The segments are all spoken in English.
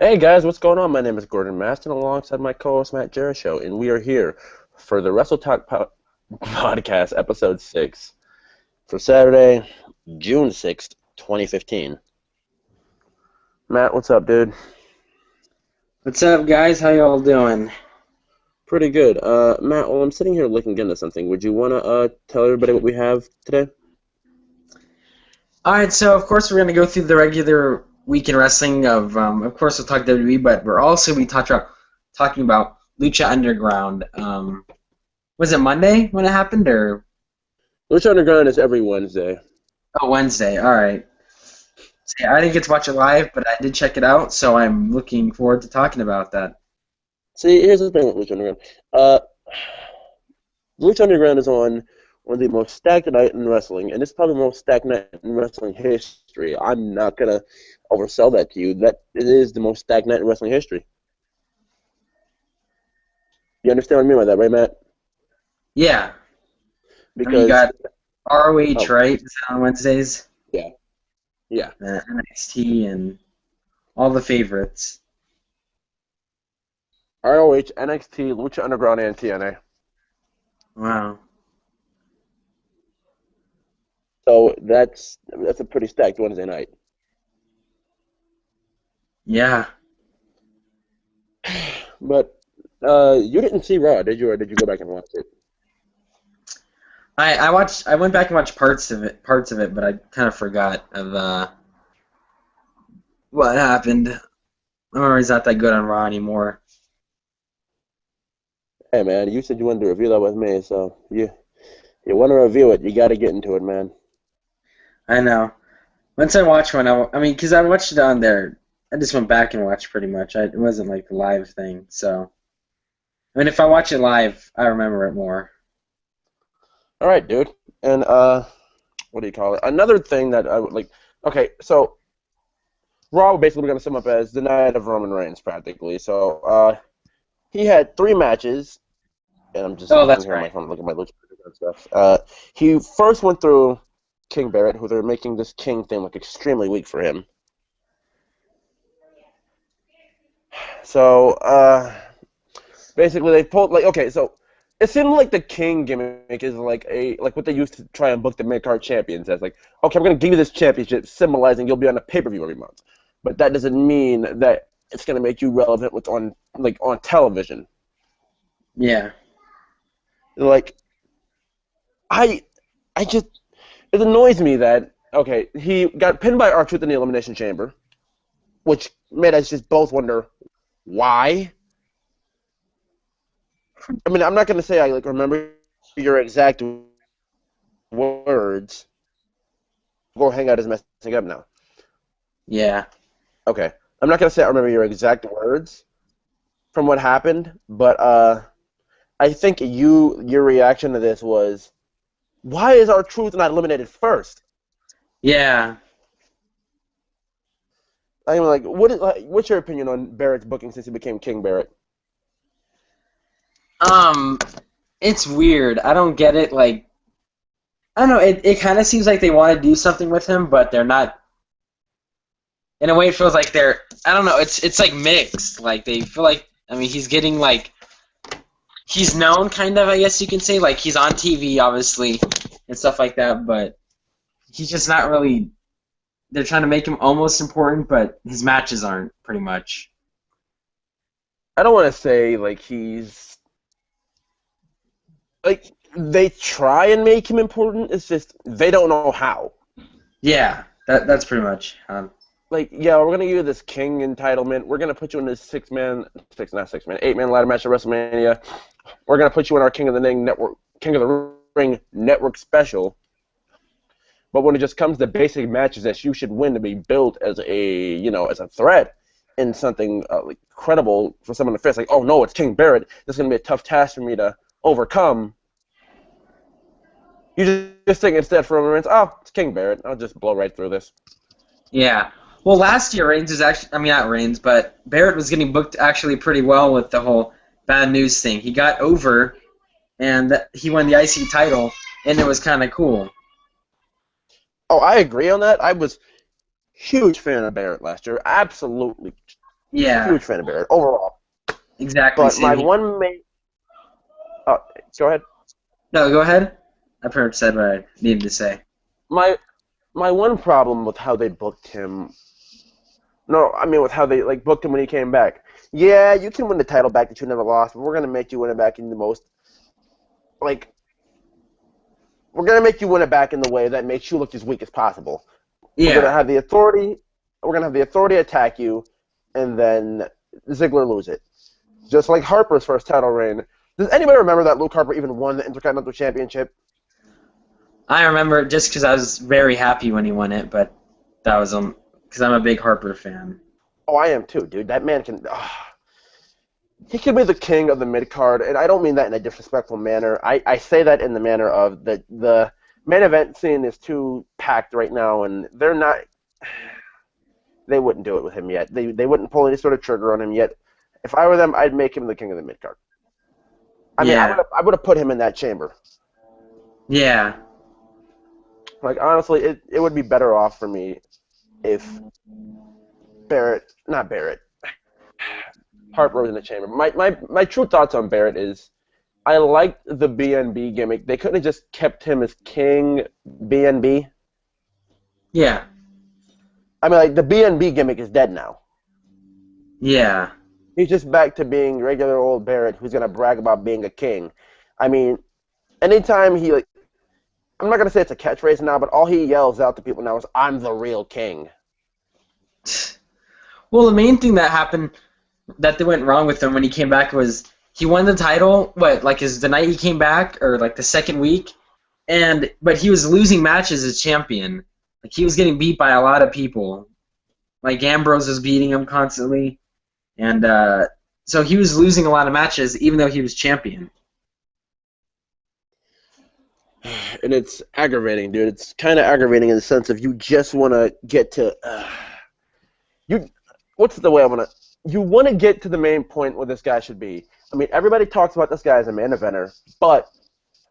Hey guys, what's going on? My name is Gordon Maston alongside my co-host Matt Jericho, and we are here for the Wrestle Podcast, episode 6, for Saturday, June 6th, 2015. Matt, what's up, dude? What's up, guys? How y'all doing? Pretty good. Matt, while I'm sitting here looking into something, would you want to tell everybody what we have today? All right, so of course we're gonna go through the regular week in wrestling. Of course we'll talk WWE, but we're also be talking about Lucha Underground. Was it Monday when it happened, or Lucha Underground is every Wednesday. Wednesday? All right. So, yeah, I didn't get to watch it live, but I did check it out, so I'm looking forward to talking about that. See, here's the thing with Lucha Underground. Uh, Lucha Underground is on one of the most stacked night in wrestling, and it's probably the most stacked night in wrestling history. I'm not gonna oversell that to you. That it is the most stacked night in wrestling history. You understand what I mean by that, right, Matt? Yeah, I mean you Because got ROH, oh right? Is that on Wednesdays? yeah, yeah, NXT and all the favorites. ROH, NXT, Lucha Underground, and TNA. Wow. So that's a pretty stacked Wednesday night. Yeah. But you didn't see Raw, did you, or did you go back and watch it? I went back and watched parts of it, but I kind of forgot of what happened. My memory's not that good on Raw anymore. Hey man, you said you wanted to review that with me, so you want to review it, you got to get into it, man. I know. Once I watch one, I mean, because I watched it on there, I just went back and watched pretty much. It wasn't like the live thing, so I mean, if I watch it live, I remember it more. All right, dude. And what do you call it? Another thing that I would like. Okay, so Raw basically we're gonna sum up as the night of Roman Reigns, practically. So he had 3 matches, and I'm just Oh, looking that's here on my right. phone, looking at my Lucha and stuff. He first went through King Barrett, who they're making this King thing look extremely weak for him. So basically they pulled like okay, so it seemed like the King gimmick is like what they used to try and book the mid card champions as like okay, I'm gonna give you this championship, symbolizing you'll be on a pay per view every month, but that doesn't mean that it's gonna make you relevant with on television. Yeah. Like I I just it annoys me that okay he got pinned by R-Truth in the Elimination Chamber, which made us just both wonder why. I mean, I'm not gonna say I like remember your exact words. Go hang out is messing up now. Yeah. Okay. I'm not gonna say I remember your exact words from what happened, but I think your reaction to this was, why is our truth not eliminated first? Yeah. I'm like, what's your opinion on Barrett's booking since he became King Barrett? Um, it's weird. I don't get it. Like, I don't know. It kind of seems like they want to do something with him, but they're not. In a way, it feels like they're. I don't know. It's like mixed. Like they feel like. I mean, he's getting like he's known, kind of. I guess you can say like he's on TV, obviously, and stuff like that. But he's just not really. They're trying to make him almost important, but his matches aren't. Pretty much. I don't want to say like he's like they try and make him important. It's just they don't know how. Yeah, that's pretty much. Like, yeah, we're gonna give you this king entitlement. We're gonna put you in this not 6 man, 8 man ladder match at WrestleMania. We're gonna put you in our King of the Ring network special. But when it just comes to basic matches that you should win to be built as as a threat in something like credible for someone to face, like, oh no, it's King Barrett. This is gonna be a tough task for me to overcome. You just think instead for Roman Reigns, oh, it's King Barrett. I'll just blow right through this. Yeah. Well, last year Reigns is actually, I mean not Reigns, but Barrett was getting booked actually pretty well with the whole bad news thing. He got over and he won the IC title, and it was kind of cool. Oh, I agree on that. I was huge fan of Barrett last year. Absolutely. Yeah, Huge fan of Barrett overall. exactly. But my Same here. one main. Uh, Go ahead. No, go ahead. I've heard said what I needed to say. My my one problem with how they booked him. No, I mean with how they like booked him when he came back. Yeah, you can win the title back that you never lost, but we're gonna make you win it back in the most like we're gonna make you win it back in the way that makes you look as weak as possible. We're gonna Yeah, have the authority. We're gonna have the authority attack you, and then Ziggler lose it. Just like Harper's first title reign. Does anybody remember that Luke Harper even won the Intercontinental Championship? I remember it just because I was very happy when he won it, but that was because I'm a big Harper fan. Oh, I am too, dude. That man can. He can be the king of the mid card, and I don't mean that in a disrespectful manner. I say that in the manner of the main event scene is too packed right now, and they're not. They wouldn't do it with him yet. They wouldn't pull any sort of trigger on him yet. If I were them, I'd make him the king of the mid card. I mean, Yeah, I would have put him in that chamber. yeah, Like honestly, it would be better off for me if not Barrett, Harper was in the chamber. My true thoughts on Barrett is I liked the BNB gimmick. They couldn't have just kept him as King BNB. yeah, I mean, like the BNB gimmick is dead now. yeah, He's just back to being regular old Barrett, who's gonna brag about being a king. I mean, anytime he like, I'm not gonna say it's a catchphrase now, but all he yells out to people now is "I'm the real king." Well, the main thing that happened that went wrong with him when he came back was he won the title. What, like, is the night he came back, or like the second week? But he was losing matches as champion. Like he was getting beat by a lot of people. Like Ambrose was beating him constantly, and so he was losing a lot of matches even though he was champion. And it's aggravating, dude. It's kind of aggravating in the sense of you just want to get to you. What's the way I want to? You want to get to the main point where this guy should be. I mean, everybody talks about this guy as a main eventer, but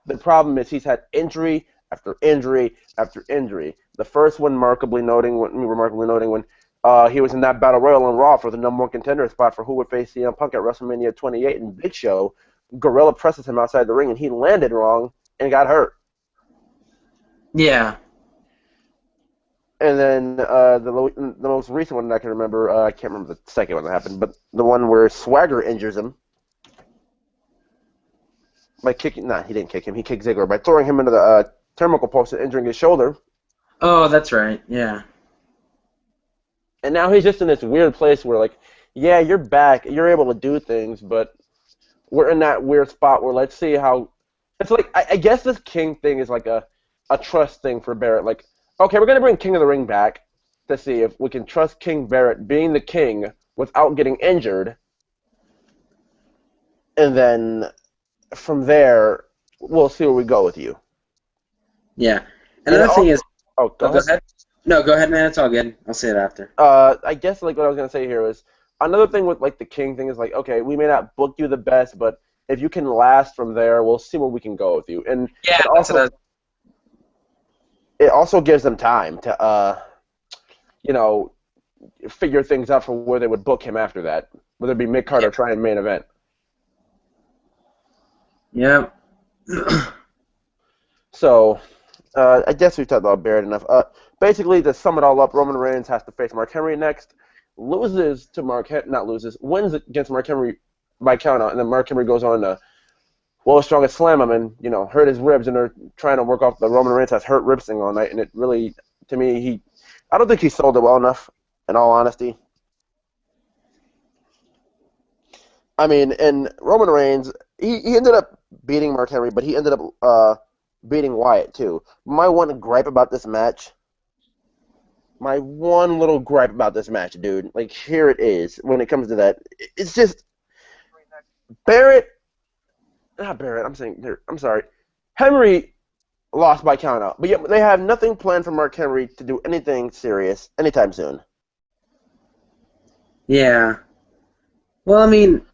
the problem is he's had injury after injury after injury. The first one remarkably noting when he was in that battle royal on Raw for the number one contender spot for who would face CM Punk at WrestleMania 28, and Big Show Gorilla presses him outside the ring, and he landed wrong and got hurt. Yeah, And then the most recent one that I can remember, I can't remember the second one that happened, but the one where Swagger injures him by kicking. Nah, he didn't kick him. He kicked Ziggler by throwing him into the turnbuckle post and injuring his shoulder. oh, that's right. Yeah, And now he's just in this weird place where, like, yeah, you're back, you're able to do things, but we're in that weird spot where let's see how. It's like I guess this King thing is like a trust thing for Barrett. Like, okay, we're gonna bring King of the Ring back to see if we can trust King Barrett being the king without getting injured, and then from there we'll see where we go with you. yeah. And Another thing also, is, oh, go oh, go ahead. ahead. No, go ahead, man. It's all good. I'll say it after. I guess like what I was gonna say here is another thing with like the King thing is like, okay, we may not book you the best, but if you can last from there, we'll see where we can go with you. And Yeah, it that's what I also was. it also gives them time to you know, figure things out for where they would book him after that, whether it be mid card Yeah. or try and main event. Yeah. So I guess we've talked about Barrett enough. Basically, to sum it all up, Roman Reigns has to face Mark Henry next, loses to wins against Mark Henry by countout, and then Mark Henry goes on to World's Strongest Slam him and hurt his ribs, and they're trying to work off the Roman Reigns has hurt ribs thing all night, and it really, to me, I don't think he sold it well enough. In all honesty, I mean, and Roman Reigns, he ended up beating Mark Henry, but he ended up beating Wyatt too. My one little gripe about this match, dude, like here it is when it comes to that. It's just Barrett, not Barrett. I'm sorry, Henry lost by countout, but yet they have nothing planned for Mark Henry to do anything serious anytime soon. Yeah. Well, I mean,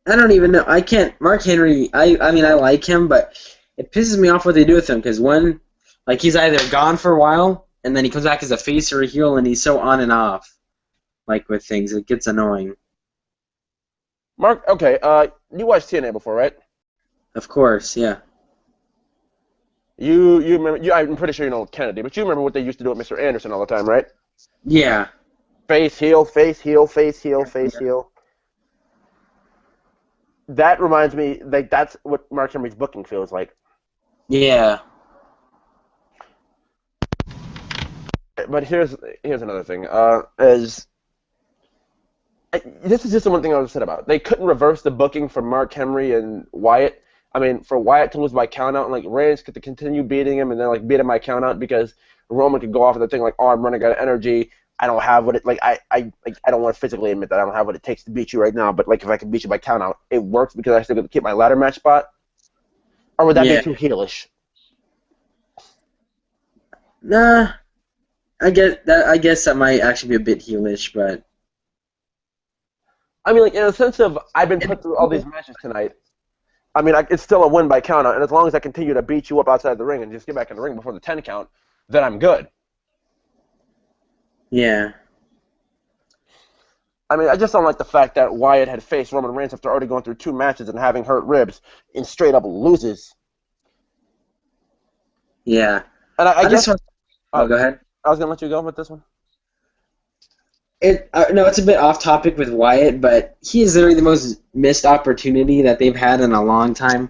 I don't even know. I can't. Mark Henry. I mean, I like him, but it pisses me off what they do with him because like, he's either gone for a while and then he comes back as a face or a heel, and he's so on and off. like with things. It gets annoying. Mark, okay, you watched TNA before, right? Of course, yeah. You remember? I'm pretty sure you know Kennedy, but you remember what they used to do with Mr. Anderson all the time, right? Yeah. Face heel, face heel, face heel, face heel. That reminds me, like that's what Mark Henry's booking feels like. Yeah. But here's another thing. This is just the one thing I was upset about. They couldn't reverse the booking for Mark Henry and Wyatt. I mean, for Wyatt to lose by countout, and like Reigns could continue beating him, and then like beat him by countout because Roman could go off of the thing like, "Oh, I'm running out of energy. I don't have what it like. I don't want to physically admit that I don't have what it takes to beat you right now. But like, if I can beat you by countout, it works because I still get to keep my ladder match spot. Or would that Yeah. be too heelish? Nah. I guess that might actually be a bit heelish, but I mean, like in a sense of I've been put through all these matches tonight. I mean, it's still a win by countout, and as long as I continue to beat you up outside the ring and just get back in the ring before the 10 count, then I'm good. yeah. I mean, I just don't like the fact that Wyatt had faced Roman Reigns after already going through 2 matches and having hurt ribs and straight up loses. Yeah. And I guess Oh, go ahead. I was gonna let you go with this one. No, it's a bit off topic with Wyatt, but he is literally the most missed opportunity that they've had in a long time.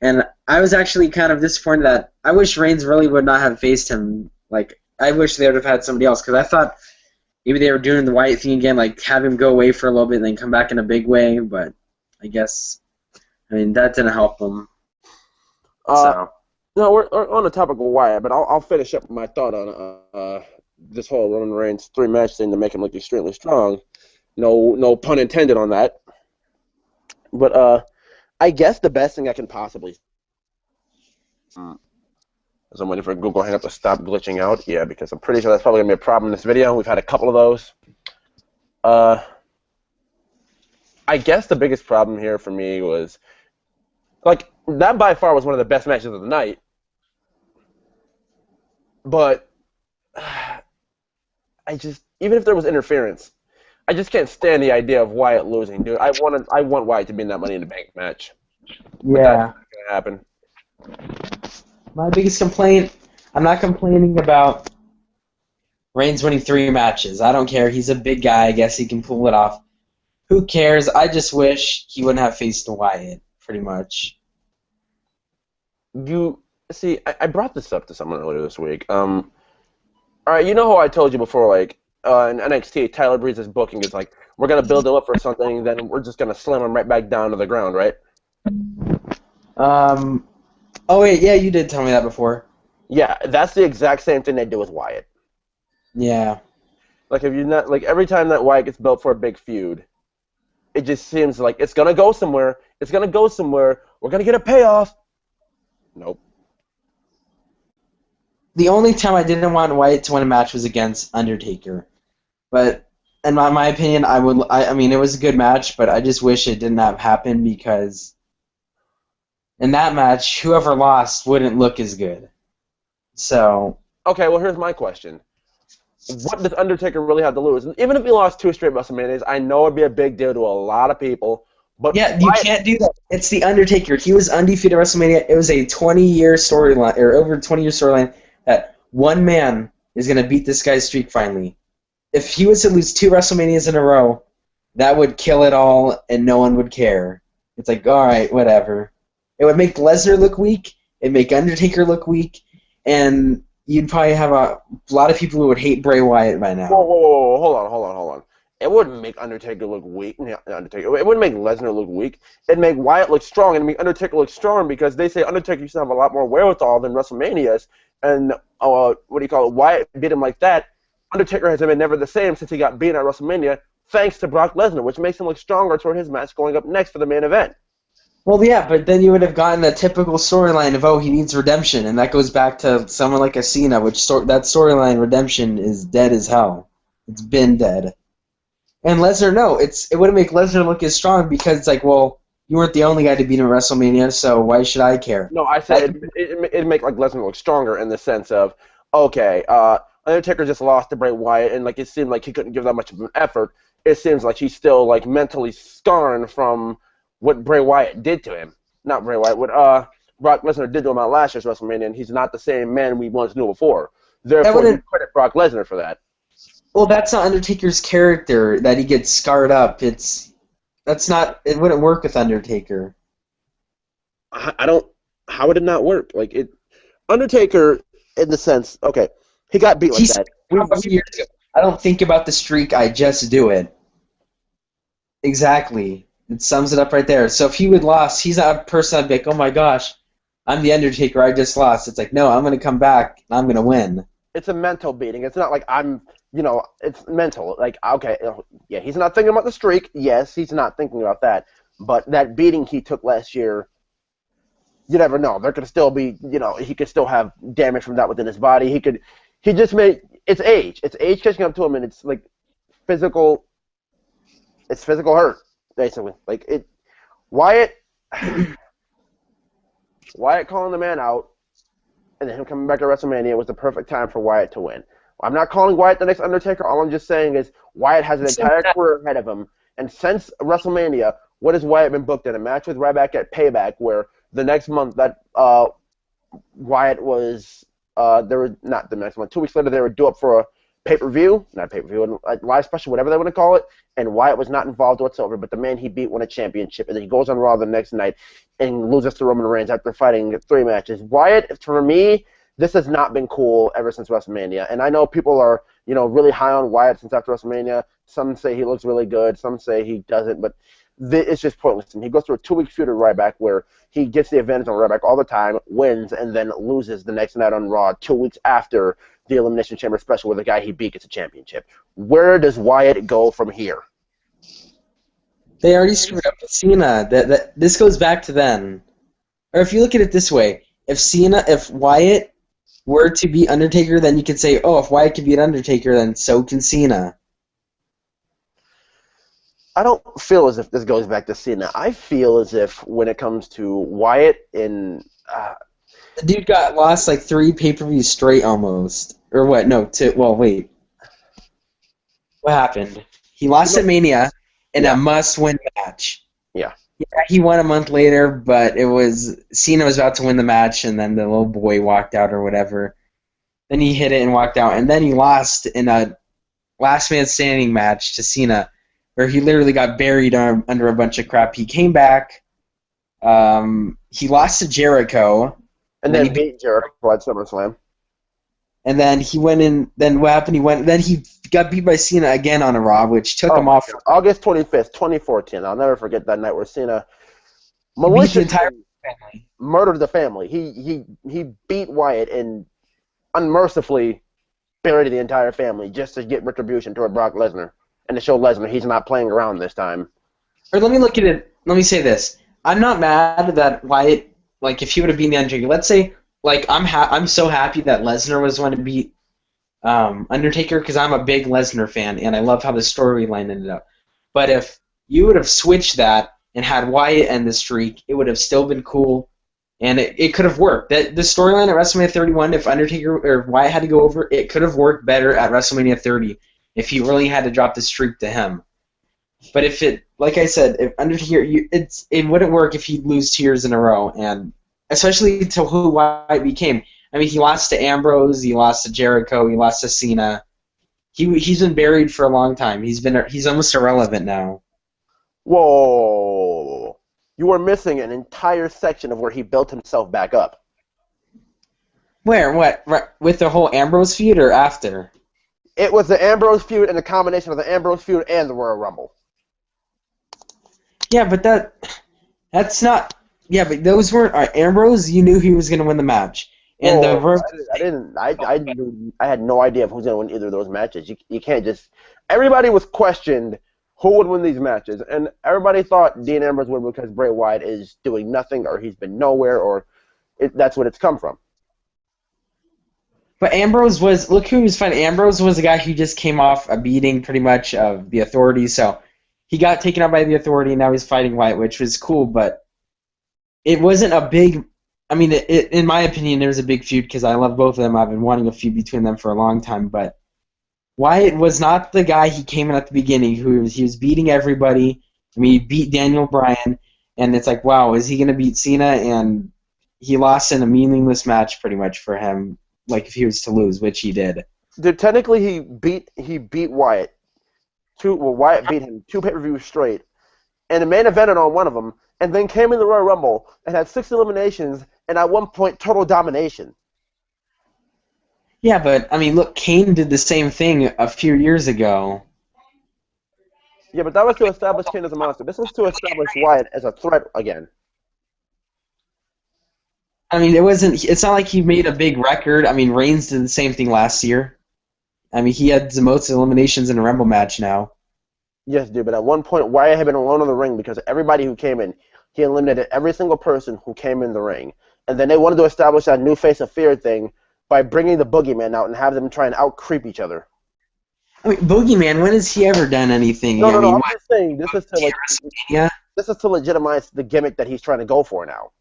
And I was actually kind of disappointed that I wish Reigns really would not have faced him. Like, I wish they would have had somebody else, because I thought maybe they were doing the Wyatt thing again, like have him go away for a little bit and then come back in a big way, but I guess, I mean, that didn't help them. So. No, we're on the topic of Wyatt, but I'll finish up my thought on this whole Roman Reigns 3-match thing to make him look extremely strong. No pun intended on that. But I guess the best thing I can possibly. As I'm waiting for Google Hang Up to stop glitching out. Yeah, because I'm pretty sure that's probably gonna be a problem in this video. We've had a couple of those. I guess the biggest problem here for me was, like, that by far was one of the best matches of the night. But even if there was interference, I just can't stand the idea of Wyatt losing, dude. I want Wyatt to be in that Money in the Bank match. But that's not gonna happen. My biggest complaint, I'm not complaining about Reigns winning 3 matches. I don't care. He's a big guy. I guess he can pull it off. Who cares? I just wish he wouldn't have faced Wyatt, pretty much. See, I brought this up to someone earlier this week. All right, you know how I told you before, like, in NXT, Tyler Breeze's booking is like, we're going to build him up for something, then we're just going to slam him right back down to the ground, right? Oh, wait, yeah, you did tell me that before. Yeah, that's the exact same thing they do with Wyatt. Yeah. Like, every time that Wyatt gets built for a big feud, it just seems like it's going to go somewhere. It's going to go somewhere. We're going to get a payoff. Nope. The only time I didn't want Wyatt to win a match was against Undertaker. But in my opinion, I mean, it was a good match, but I just wish it didn't have happened because in that match, whoever lost wouldn't look as good. So. Okay, well, here's my question. What does Undertaker really have to lose? And even if he lost 2 straight WrestleManias, I know it'd be a big deal to a lot of people. But yeah, you can't do that. It's the Undertaker. He was undefeated at WrestleMania. It was a 20-year storyline, or over 20-year storyline, that one man is going to beat this guy's streak finally. If he was to lose 2 WrestleManias in a row, that would kill it all, and no one would care. It's like, all right, whatever. It would make Lesnar look weak. It'd make Undertaker look weak, and you'd probably have a lot of people who would hate Bray Wyatt by now. Whoa, hold on. It wouldn't make Undertaker look weak. It wouldn't make Lesnar look weak. It'd make Wyatt look strong and make Undertaker look strong because they say Undertaker used to have a lot more wherewithal than WrestleManias. And Wyatt beat him like that. Undertaker hasn't been never the same since he got beaten at WrestleMania, thanks to Brock Lesnar, which makes him look stronger toward his match going up next for the main event. Well, yeah, but then you would have gotten the typical storyline of, he needs redemption, and that goes back to someone like a Cena, which that storyline, redemption, is dead as hell. It's been dead. And Lesnar, no, it wouldn't make Lesnar look as strong because it's like, well, you weren't the only guy to beat him at WrestleMania, so why should I care? No, I said it'd make like Lesnar look stronger in the sense of, okay, Undertaker just lost to Bray Wyatt, and like it seemed like he couldn't give that much of an effort. It seems like he's still like mentally scarred from what Bray Wyatt did to him. Not Bray Wyatt, what Brock Lesnar did to him at last year's WrestleMania, and he's not the same man we once knew before. That Therefore, you wouldn't. credit Brock Lesnar for that. Well, that's not Undertaker's character that he gets scarred up. That's not. It wouldn't work with Undertaker. I don't. How would it not work? Like it, Undertaker, in the sense, okay, he got beat like He's that. a few years ago. I don't think about the streak. I just do it. Exactly. It sums it up right there. So if he would lost, he's not a person I'd be like, oh my gosh, I'm the Undertaker. I just lost. It's like, no, I'm going to come back and I'm going to win. It's a mental beating. It's not like it's mental. Like, okay, yeah, he's not thinking about the streak. Yes, he's not thinking about that. But that beating he took last year, you never know. There could still be, he could still have damage from that within his body. It's age. It's age catching up to him, and it's like physical hurt, basically. Like, Wyatt calling the man out, and then him coming back to WrestleMania was the perfect time for Wyatt to win. I'm not calling Wyatt the next Undertaker. All I'm just saying is Wyatt has an entire career ahead of him. And since WrestleMania, what has Wyatt been booked in? A match with Ryback at Payback, where the next month that Wyatt was not the next month. 2 weeks later, they were due up for a pay-per-view, not pay-per-view, a live special, whatever they want to call it, and Wyatt was not involved whatsoever, but the man he beat won a championship, and then he goes on Raw the next night and loses to Roman Reigns after fighting 3 matches. Wyatt, for me, this has not been cool ever since WrestleMania, and I know people are, really high on Wyatt since after WrestleMania. Some say he looks really good, some say he doesn't, but it's just pointless. And he goes through a 2-week feud with Ryback where he gets the advantage on Ryback all the time, wins, and then loses the next night on Raw 2 weeks after the Elimination Chamber special where the guy he beat gets a championship. Where does Wyatt go from here? They already screwed up with Cena. This goes back to then. Or if you look at it this way, if Wyatt were to beat Undertaker, then you could say, oh, if Wyatt could beat Undertaker, then so can Cena. I don't feel as if this goes back to Cena. I feel as if when it comes to Wyatt in... The dude got lost like 3 pay-per-views straight almost. Or what? No, wait. What happened? He lost at Mania in a must-win match. Yeah. Yeah, he won a month later, but Cena was about to win the match, and then the little boy walked out or whatever. Then he hit it and walked out, and then he lost in a last man standing match to Cena, where he literally got buried under a bunch of crap. He came back. He lost to Jericho. And then he beat Jericho at SummerSlam. And then he went in. Then what happened? Then he got beat by Cena again on a Raw, which took him off. August 25th, 2014. I'll never forget that night where Cena murdered the family. He beat Wyatt and unmercifully buried the entire family just to get retribution toward Brock Lesnar and to show Lesnar he's not playing around this time. Or let me look at it. Let me say this. I'm not mad that Wyatt. Like, if he would have beaten the Undertaker, let's say, like, I'm so happy that Lesnar was going to beat Undertaker because I'm a big Lesnar fan, and I love how the storyline ended up. But if you would have switched that and had Wyatt end the streak, it would have still been cool, and it could have worked. The storyline at WrestleMania 31, if Undertaker or Wyatt had to go over, it could have worked better at WrestleMania 30 if he really had to drop the streak to him. But like I said, if Undertaker, it wouldn't work if he'd lose 2 years in a row, and especially to who Wyatt became. I mean, he lost to Ambrose, he lost to Jericho, he lost to Cena. He's been buried for a long time. He's almost irrelevant now. Whoa! You are missing an entire section of where he built himself back up. Where? What? Right, with the whole Ambrose feud or after? It was the Ambrose feud and the combination of the Ambrose feud and the Royal Rumble. Yeah, but that's not. Yeah, but those weren't Ambrose. You knew he was going to win the match, and I didn't. I had no idea who was going to win either of those matches. You can't just. Everybody was questioned who would win these matches, and everybody thought Dean Ambrose would because Bray Wyatt is doing nothing, or he's been nowhere, or that's what it's come from. But look who he was fighting. Ambrose was a guy who just came off a beating pretty much of the Authority, so he got taken out by the Authority, and now he's fighting Wyatt, which was cool, but it wasn't a big I mean, in my opinion, there's a big feud because I love both of them. I've been wanting a feud between them for a long time, but Wyatt was not the guy he came in at the beginning he was beating everybody. I mean, he beat Daniel Bryan, and it's like, wow, is he going to beat Cena? And he lost in a meaningless match pretty much for him, like if he was to lose, which he did. Dude, technically he beat Wyatt. Wyatt beat him 2 pay-per-views straight, and the main evented on one of them, and then came in the Royal Rumble and had 6 eliminations, and at one point total domination. Yeah, but I mean, look, Kane did the same thing a few years ago. Yeah, but that was to establish Kane as a monster. This was to establish Wyatt as a threat again. I mean, it wasn't. It's not like he made a big record. I mean, Reigns did the same thing last year. I mean, he had the most eliminations in a Rumble match now. Yes, dude, but at one point, Wyatt had been alone in the ring because everybody who came in, he eliminated every single person who came in the ring. And then they wanted to establish that new face of fear thing by bringing the boogeyman out and have them try and out-creep each other. I mean, Boogeyman, when has he ever done anything? No, I mean, I'm just saying, this is to legitimize the gimmick that he's trying to go for now.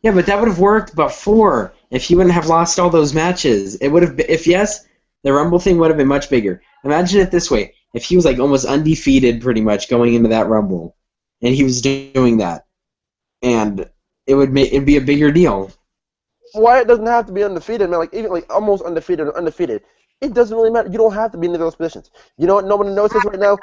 Yeah, but that would have worked before if he wouldn't have lost all those matches. It would have been, if yes, the Rumble thing would have been much bigger. Imagine it this way. If he was like almost undefeated pretty much going into that Rumble, and he was doing that, and it'd be a bigger deal. Wyatt doesn't have to be undefeated, man. Like even like almost undefeated or undefeated. It doesn't really matter. You don't have to be in those positions. You know what nobody notices right now?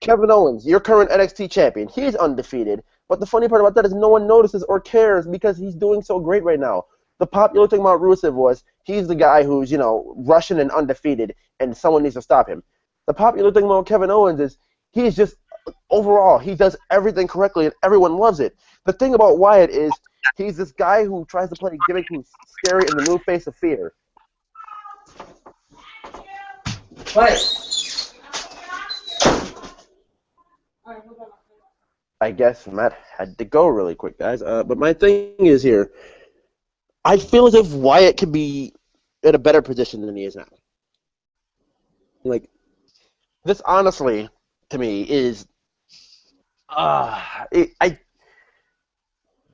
Kevin Owens, your current NXT champion. He's undefeated. But the funny part about that is no one notices or cares because he's doing so great right now. The popular thing about Rusev was he's the guy who's, Russian and undefeated, and someone needs to stop him. The popular thing about Kevin Owens is he's just, overall, he does everything correctly and everyone loves it. The thing about Wyatt is he's this guy who tries to play a gimmick who's scary in the new face of fear. What? I guess Matt had to go really quick, guys. But my thing is here, I feel as if Wyatt could be in a better position than he is now. Like, this honestly, to me, is, I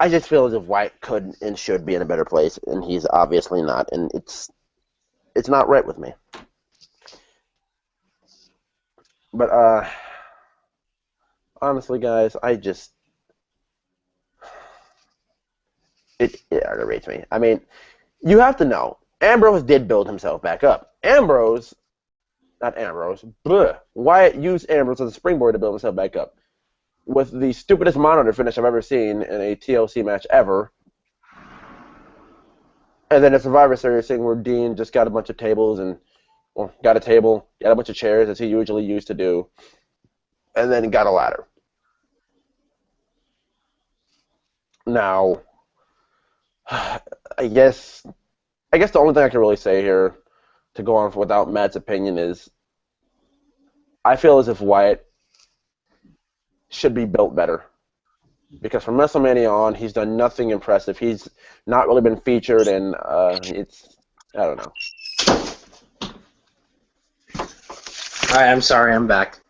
just feel as if Wyatt could and should be in a better place, and he's obviously not, and it's not right with me. But, honestly, guys, it aggravates me. I mean, you have to know, Ambrose did build himself back up. Wyatt used Ambrose as a springboard to build himself back up. With the stupidest monitor finish I've ever seen in a TLC match ever. And then a Survivor Series thing where Dean just got a bunch of tables and, got a table, got a bunch of chairs as he usually used to do, and then got a ladder. Now, I guess the only thing I can really say here to go on without Matt's opinion is I feel as if Wyatt should be built better. Because from WrestleMania on, he's done nothing impressive. He's not really been featured, and I don't know. All right, I'm sorry, I'm back.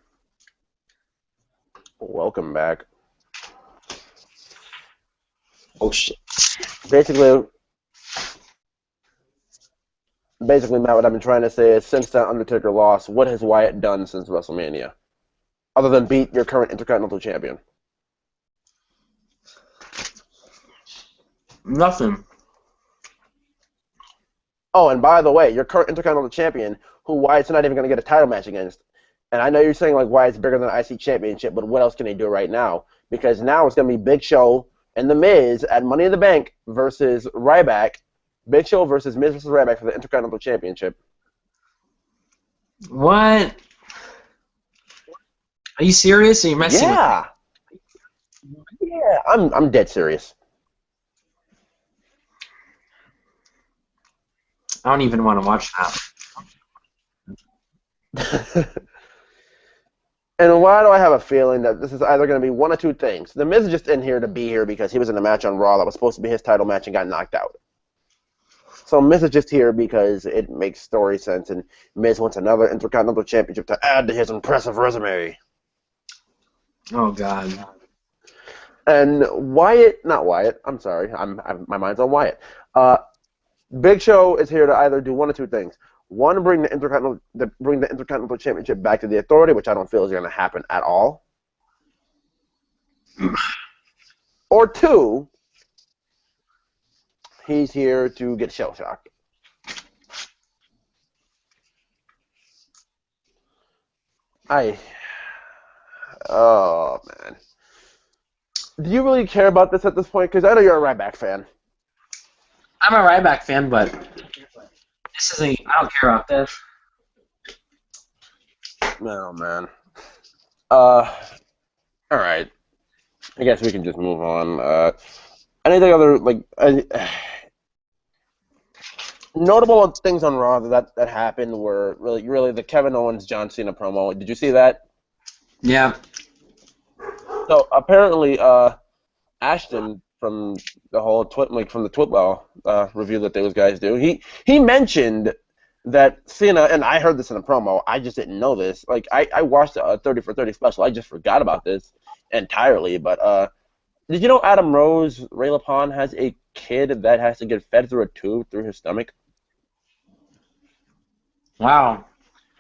Welcome back. Oh, shit. Basically, Matt, what I've been trying to say is since that Undertaker loss, what has Wyatt done since WrestleMania? Other than beat your current Intercontinental Champion? Nothing. Oh, and by the way, your current Intercontinental Champion, who Wyatt's not even going to get a title match against. And I know you're saying like Wyatt's bigger than the IC Championship, but what else can he do right now? Because now it's going to be Big Show and The Miz at Money in the Bank versus Ryback. Big Show versus Miz versus Ryback for the Intercontinental Championship. What? Are you serious? Or are you messing with me? Yeah, I'm dead serious. I don't even want to watch that. And why do I have a feeling that this is either going to be one or two things? The Miz is just in here to be here because he was in a match on Raw that was supposed to be his title match and got knocked out. So Miz is just here because it makes story sense, and Miz wants another Intercontinental Championship to add to his impressive resume. Oh, God. And Wyatt, not Wyatt. I'm sorry, my mind's on Wyatt. Big Show is here to either do one of two things. One, bring the Intercontinental Championship back to the Authority, which I don't feel is going to happen at all. Or two, he's here to get shell shocked. Oh man, do you really care about this at this point? Because I know you're a Ryback fan. I'm a Ryback fan, but this isn't. I don't care about this. Oh man. All right. I guess we can just move on. Anything other notable things on Raw that happened were really the Kevin Owens John Cena promo. Did you see that? Yeah. So apparently, Ashton from the whole from the Twitwell review that those guys do, he mentioned that Cena, and I heard this in the promo. I just didn't know this. Like I watched a 30 for 30 special. I just forgot about this entirely. But did you know Adam Rose, Ray LaPon, has a kid that has to get fed through a tube through his stomach? Wow.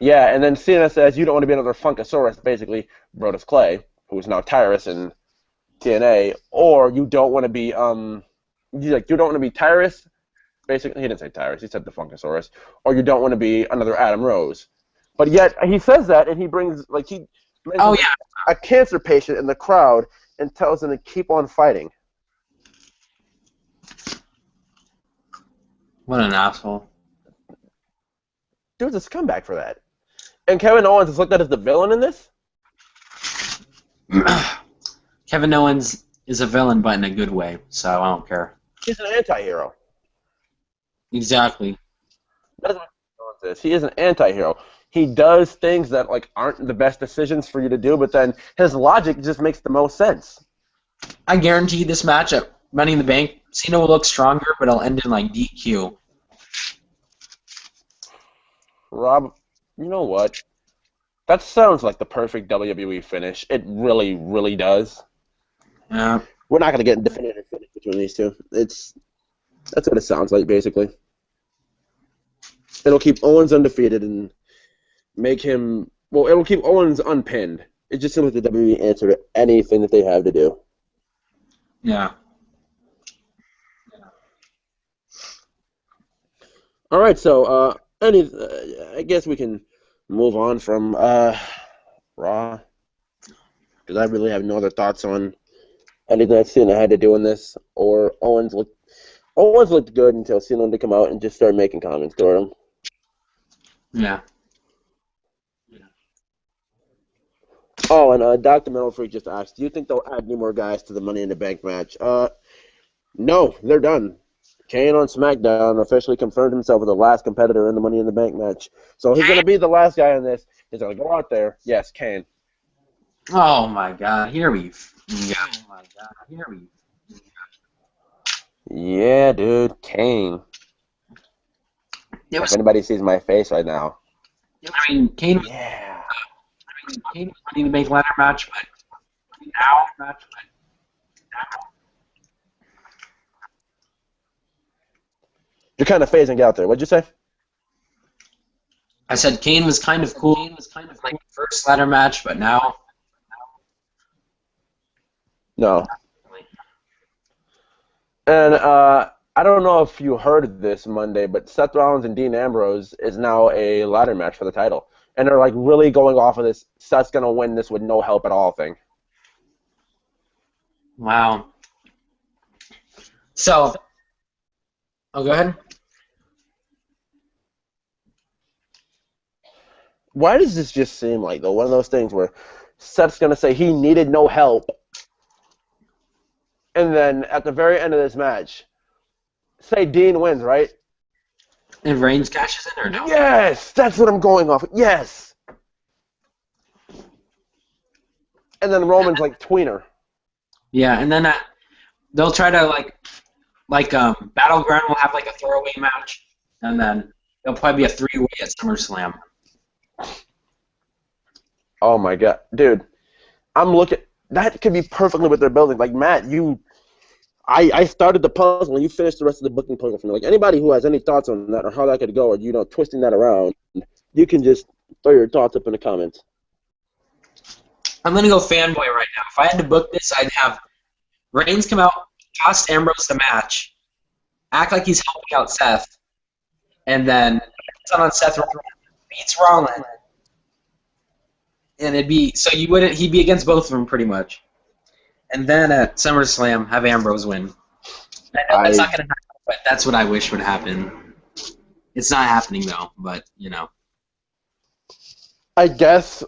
Yeah, and then Cena says, you don't want to be another Funkasaurus, basically Brodus Clay, who is now Tyrus in TNA, or you don't want to be, you don't want to be Tyrus, basically, he didn't say Tyrus, he said the Funkasaurus, or you don't want to be another Adam Rose. But yet, he says that, and he brings, he mentions a cancer patient in the crowd and tells him to keep on fighting. What an asshole. Dude's a scumbag for that. And Kevin Owens is looked at as the villain in this? Kevin Owens is a villain, but in a good way, so I don't care. He's an anti-hero. Exactly. That's what Kevin Owens is. He is an anti-hero. He does things that aren't the best decisions for you to do, but then his logic just makes the most sense. I guarantee this match at Money in the Bank, Cena will look stronger, but it'll end in DQ. Rob, you know what? That sounds like the perfect WWE finish. It really, really does. Yeah. We're not going to get a definitive finish between these two. That's what it sounds like, basically. It'll keep Owens undefeated and make him... Well, it'll keep Owens unpinned. It just seems like the WWE answer to anything that they have to do. Yeah. All right, so I guess we can move on from Raw, because I really have no other thoughts on anything that Cena had to do in this. Or Owens looked good until Cena had to come out and just start making comments toward him. Yeah. Oh, and Dr. Metal Freak just asked, do you think they'll add any more guys to the Money in the Bank match? No, they're done. Kane on SmackDown officially confirmed himself as the last competitor in the Money in the Bank match. So he's going to be the last guy in this. He's going to go out there. Yes, Kane. Oh, my God. Here we Yeah, dude, Kane. If anybody sees my face right now. I mean, Kane was Money in the Bank ladder match, but now You're kind of phasing out there. What'd you say? I said Kane was kind of cool. Kane was kind of like the first ladder match, but now... No. And I don't know if you heard this Monday, but Seth Rollins and Dean Ambrose is now a ladder match for the title. And they're really going off of this Seth's going to win this with no help at all thing. Wow. So... Oh, go ahead. Why does this just seem like, though, one of those things where Seth's going to say he needed no help, and then at the very end of this match, say Dean wins, right? And Reigns cashes in or no? Yes! That's what I'm going off. Yes! And then Roman's tweener. Yeah, and then they'll try to, Battleground will have, a throwaway match, and then there'll probably be a three-way at SummerSlam. Oh my God, dude! I'm looking. that could be perfectly what they're building. Like Matt, I started the puzzle and you finished the rest of the booking puzzle for me. Like anybody who has any thoughts on that or how that could go, or twisting that around, you can just throw your thoughts up in the comments. I'm gonna go fanboy right now. If I had to book this, I'd have Reigns come out, cost Ambrose the match, act like he's helping out Seth, and then on Seth beats Rollins, and it'd be so you wouldn't he'd be against both of them pretty much, and then at SummerSlam have Ambrose win. I know that's not gonna happen, but that's what I wish would happen. It's not happening though, but you know. I guess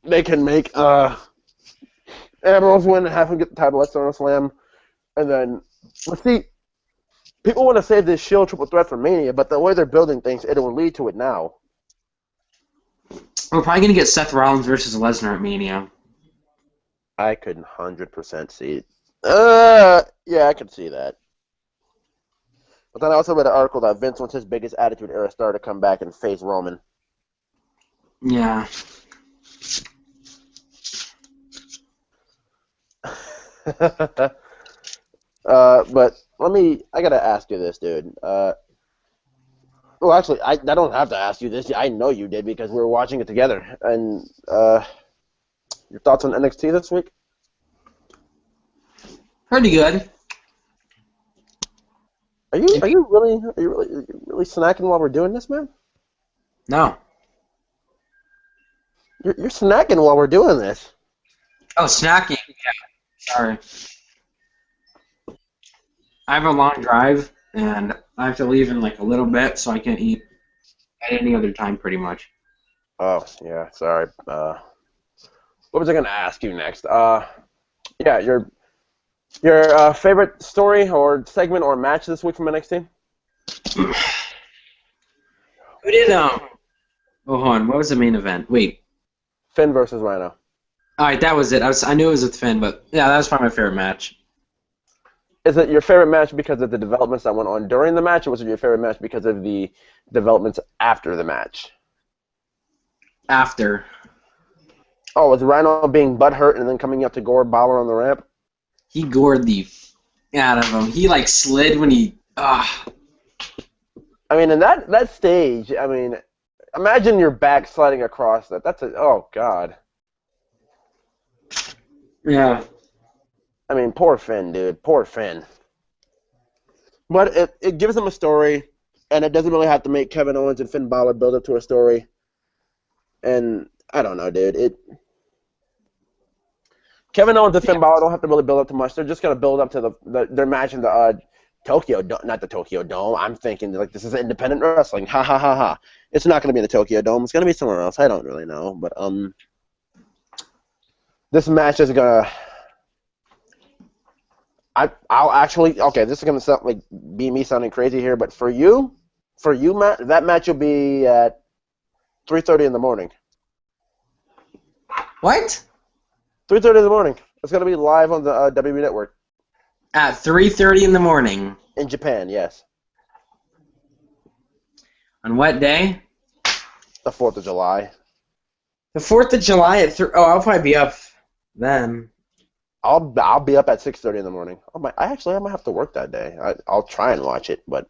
they can make Ambrose win and have him get the title at SummerSlam, and then let's see. People want to save this Shield triple threat for Mania, but the way they're building things, it will lead to it now. We're probably gonna get Seth Rollins versus Lesnar at Mania. I could 100% see it. Yeah, I could see that. But then I also read an article that Vince wants his biggest Attitude Era star to come back and face Roman. Yeah. But I gotta ask you this, dude. Well, actually, I don't have to ask you this. I know you did because we were watching it together. And your thoughts on NXT this week? Pretty good. Are you really snacking while we're doing this, man? No. You're snacking while we're doing this. Oh, snacking. Yeah. Sorry. I have a long drive, and I have to leave in like a little bit, so I can't eat at any other time, pretty much. Oh, yeah, sorry. What was I going to ask you next? Yeah, your favorite story or segment or match this week from NXT? Who did, Oh, hold on. What was the main event? Wait. Finn versus Rhino. All right, that was it. I knew it was with Finn, but yeah, that was probably my favorite match. Is it your favorite match because of the developments that went on during the match, or was it your favorite match because of the developments after the match? After. Oh, was Rhino being butthurt and then coming up to gore Balor on the ramp? He gored the out of him. He like slid when he. I mean, in that stage, I mean, imagine your back sliding across that. Oh God. Yeah. I mean, poor Finn, dude. Poor Finn. But it gives them a story, and it doesn't really have to make Kevin Owens and Finn Balor build up to a story. And I don't know, dude. Kevin Owens and Finn Balor don't have to really build up too much. They're just gonna build up to their match in the Tokyo, not the Tokyo Dome. I'm thinking like this is independent wrestling. Ha ha ha ha. It's not gonna be in the Tokyo Dome. It's gonna be somewhere else. I don't really know, but this match is gonna. I'll actually okay. This is gonna sound like be me sounding crazy here, but for you, Matt, that match will be at 3:30 in the morning. What? 3:30 in the morning. It's gonna be live on the WWE Network. At 3:30 in the morning. In Japan, yes. On what day? The 4th of July. The 4th of July at 3. Oh, I'll probably be up then. I'll be up at 6:30 in the morning. I might have to work that day. I'll try and watch it, but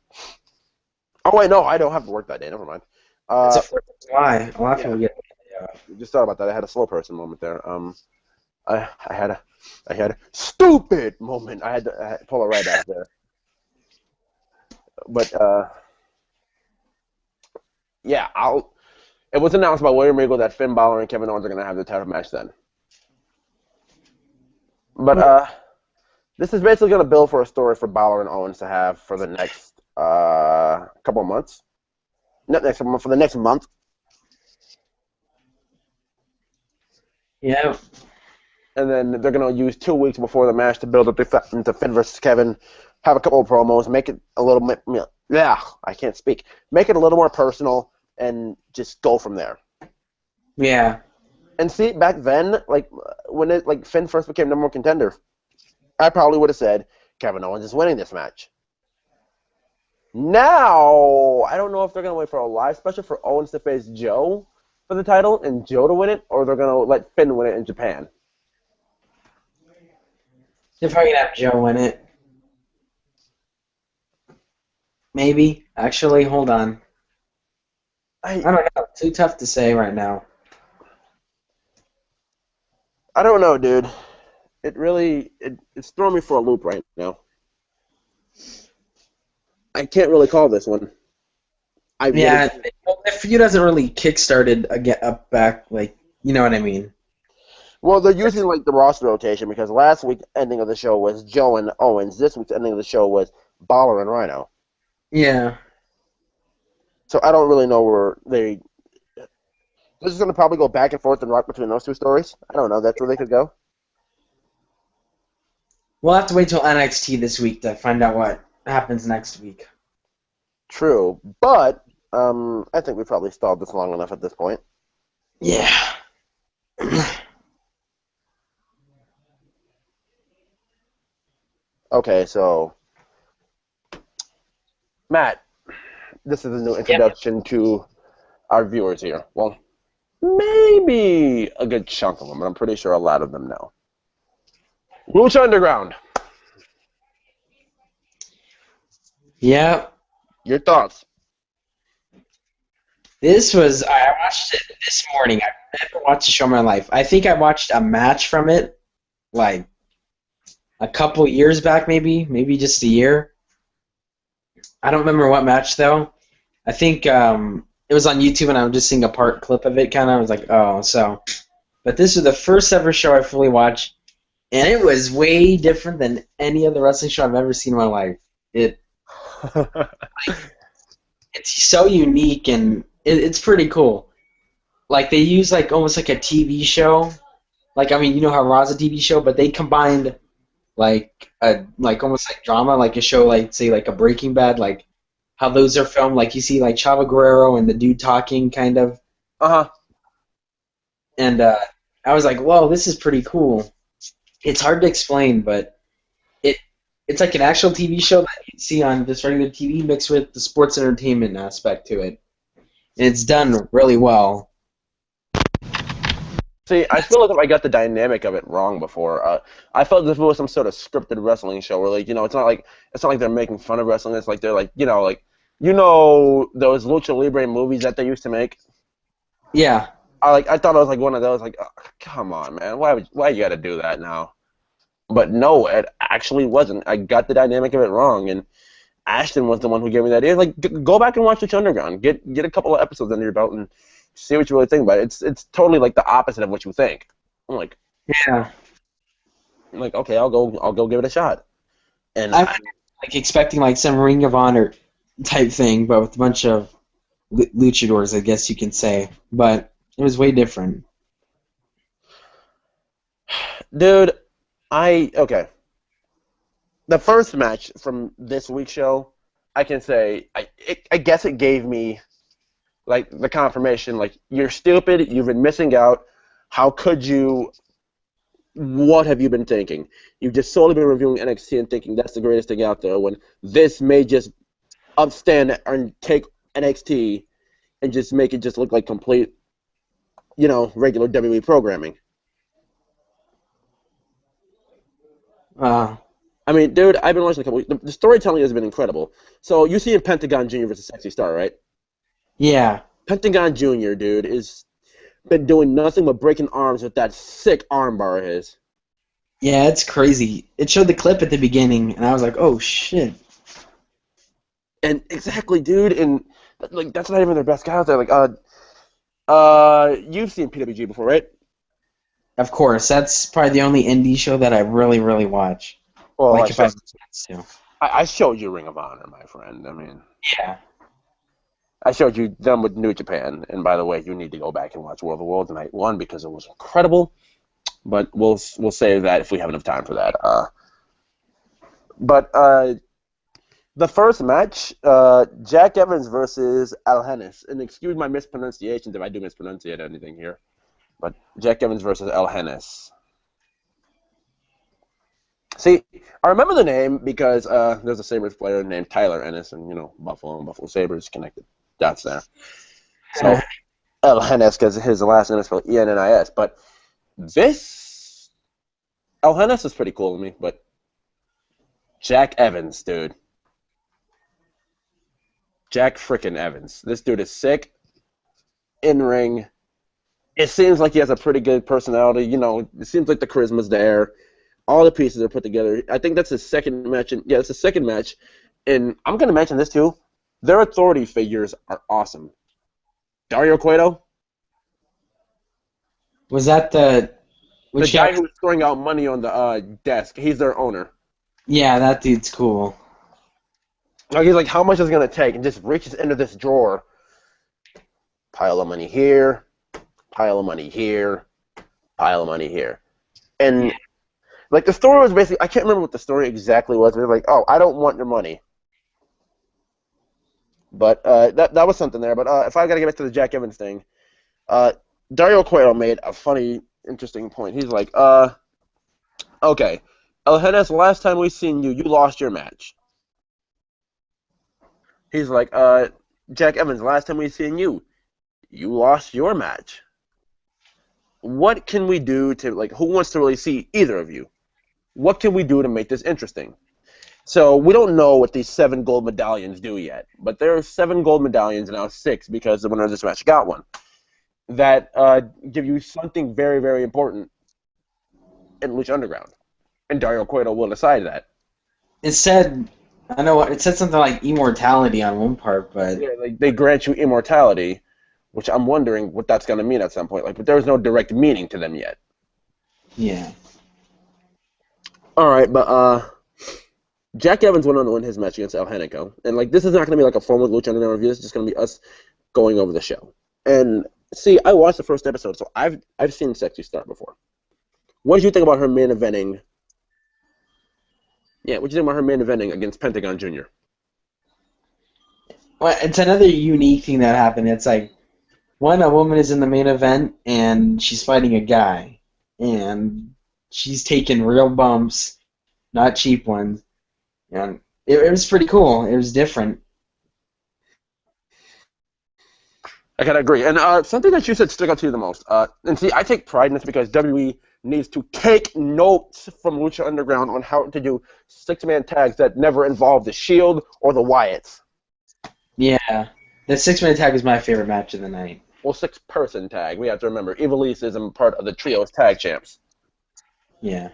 oh wait, no, I don't have to work that day. Never mind. It's the 4th of July. I'll have to get. Just thought about that. I had a slow person moment there. I had a stupid moment. I had to pull it right out there. But yeah, it was announced by William Regal that Finn Balor and Kevin Owens are gonna have the title match then. But this is basically going to build for a story for Balor and Owens to have for the next couple of months. Not next month, for the next month. Yeah. And then they're going to use 2 weeks before the match to build up into Finn versus Kevin, have a couple of promos, make it a little bit, I can't speak. Make it a little more personal and just go from there. Yeah. And see, back then, like when Finn first became number one contender, I probably would have said Kevin Owens is winning this match. Now, I don't know if they're going to wait for a live special for Owens to face Joe for the title and Joe to win it, or they're going to let Finn win it in Japan. They're probably gonna have Joe in it. Maybe. Actually, hold on. I I don't know. Too tough to say right now. I don't know, dude. It's throwing me for a loop right now. I can't really call this one. I really Yeah, can't. well, the feud hasn't really kick-started again up back like you know what I mean. Well, they're using like the roster rotation because last week's ending of the show was Joe and Owens. This week's ending of the show was Balor and Rhino. Yeah. So I don't really know where they. This is going to probably go back and forth and rock between those two stories. I don't know. That's where they could go. We'll have to wait till NXT this week to find out what happens next week. True, but I think we probably stalled this long enough at this point. Yeah. Okay, so Matt, this is a new Yep. introduction to our viewers here. Well, maybe a good chunk of them, but I'm pretty sure a lot of them know. Lucha Underground. Yeah. Your thoughts? I watched it this morning. I've never watched a show in my life. I think I watched a match from it like a couple years back, maybe just a year. I don't remember what match though. I think it was on YouTube and I was just seeing a part clip of it. Kind of, I was like, oh, so. But this was the first ever show I fully watched, and it was way different than any other wrestling show I've ever seen in my life. It it's so unique and it's pretty cool. Like they use like almost like a TV show. Like I mean, you know how Raw's a TV show, but they combined like almost like drama, like a show like say like a Breaking Bad, like how those are filmed. Like you see like Chavo Guerrero and the dude talking kind of, Uh-huh. and I was like, whoa, this is pretty cool. It's hard to explain, but it it's like an actual TV show that you see on just regular TV mixed with the sports entertainment aspect to it. And it's done really well. See, I feel like I got the dynamic of it wrong before. I felt this was some sort of scripted wrestling show where, like, it's not like they're making fun of wrestling. It's like they're like those lucha libre movies that they used to make. Yeah. I thought it was like one of those. Like, oh, come on, man, why you got to do that now? But no, it actually wasn't. I got the dynamic of it wrong, and Ashton was the one who gave me that idea. Like, go back and watch Lucha Underground. Get a couple of episodes under your belt and see what you really think about it. It's totally like the opposite of what you think. I'm like, Yeah. okay, I'll go give it a shot. And I'm like expecting like some Ring of Honor type thing, but with a bunch of luchadors, I guess you can say. But it was way different. dude, okay. The first match from this week's show, I can say, I guess it gave me like the confirmation, like you're stupid, you've been missing out. How could you? What have you been thinking? You've just solely been reviewing NXT and thinking that's the greatest thing out there when this may just upstand and take NXT and just make it just look like complete, regular WWE programming. Uh, I mean, dude, I've been watching a couple. The storytelling has been incredible. So you see in Pentagon Jr. versus Sexy Star, right? yeah. Pentagon Jr., dude, is been doing nothing but breaking arms with that sick armbar of his. Yeah, it's crazy. It showed the clip at the beginning, and I was like, oh shit. And exactly, dude, and like that's not even their best guy out there. Like, you've seen PWG before, right? Of course, that's probably the only indie show that I really, really watch. Well, Like if I have a chance to. I showed you Ring of Honor, my friend. I mean, Yeah. I showed you them with New Japan, and by the way, you need to go back and watch World of Worlds Night One because it was incredible. But we'll save that if we have enough time for that. But the first match, Jack Evans versus Al Hennis, and excuse my mispronunciations if I do mispronunciate anything here, but Jack Evans versus Al Hennis. See, I remember the name because there's a Sabres player named Tyler Ennis, and Buffalo and Buffalo Sabres connected dots there. So Al Hennis because his last name is spelled Ennis, but this El Hennis is pretty cool to me, but Jack Evans, dude. Jack frickin' Evans. This dude is sick in ring. It seems like he has a pretty good personality. It seems like the charisma's there. All the pieces are put together. I think that's his second match. It's his second match. And I'm going to mention this too. Their authority figures are awesome. Dario Cueto, Was that the the which guy guy? who was throwing out money on the desk, he's their owner. Yeah, that dude's cool. Like he's like, how much is it going to take? And just reaches into this drawer. Pile of money here, pile of money here, pile of money here. And like the story was basically, I can't remember what the story exactly was. But it was like, oh, I don't want your money. But that was something there. But if I got to get back to the Jack Evans thing, Dario Cueto made a funny, interesting point. He's like, okay, El Hennis, last time we seen you, you lost your match. He's like, Jack Evans, last time we seen you, you lost your match. What can we do to, like, who wants to really see either of you? What can we do to make this interesting? So we don't know what these 7 gold medallions do yet, but there are 7 gold medallions, now 6 because the winner of this match got one, that give you something very, very important in Lucha Underground. And Dario Cueto will decide that. It said, I know it said something like immortality on one part, but Yeah, like they grant you immortality, which I'm wondering what that's going to mean at some point. Like, but there's no direct meaning to them yet. yeah. All right, but Jack Evans went on to win his match against El Henico, and like this is not going to be like a formal Lucha Underground review. It's just going to be us going over the show. And see, I watched the first episode, so I've seen Sexy Star before. What did you think about her main eventing? Yeah, what did you think about her main eventing against Pentagon Jr.? Well, it's another unique thing that happened. It's like, one, a woman is in the main event, and she's fighting a guy. And she's taking real bumps, not cheap ones. And it was pretty cool. It was different. I kind of agree. And something that you said stuck out to you the most. And see, I take pride in this because WWE needs to take notes from Lucha Underground on how to do 6-man tags that never involve the Shield or the Wyatts. Yeah. The 6-man tag was my favorite match of the night. Well, 6-person tag. We have to remember, Ivelisse is a part of the Trios Tag Champs. Yeah.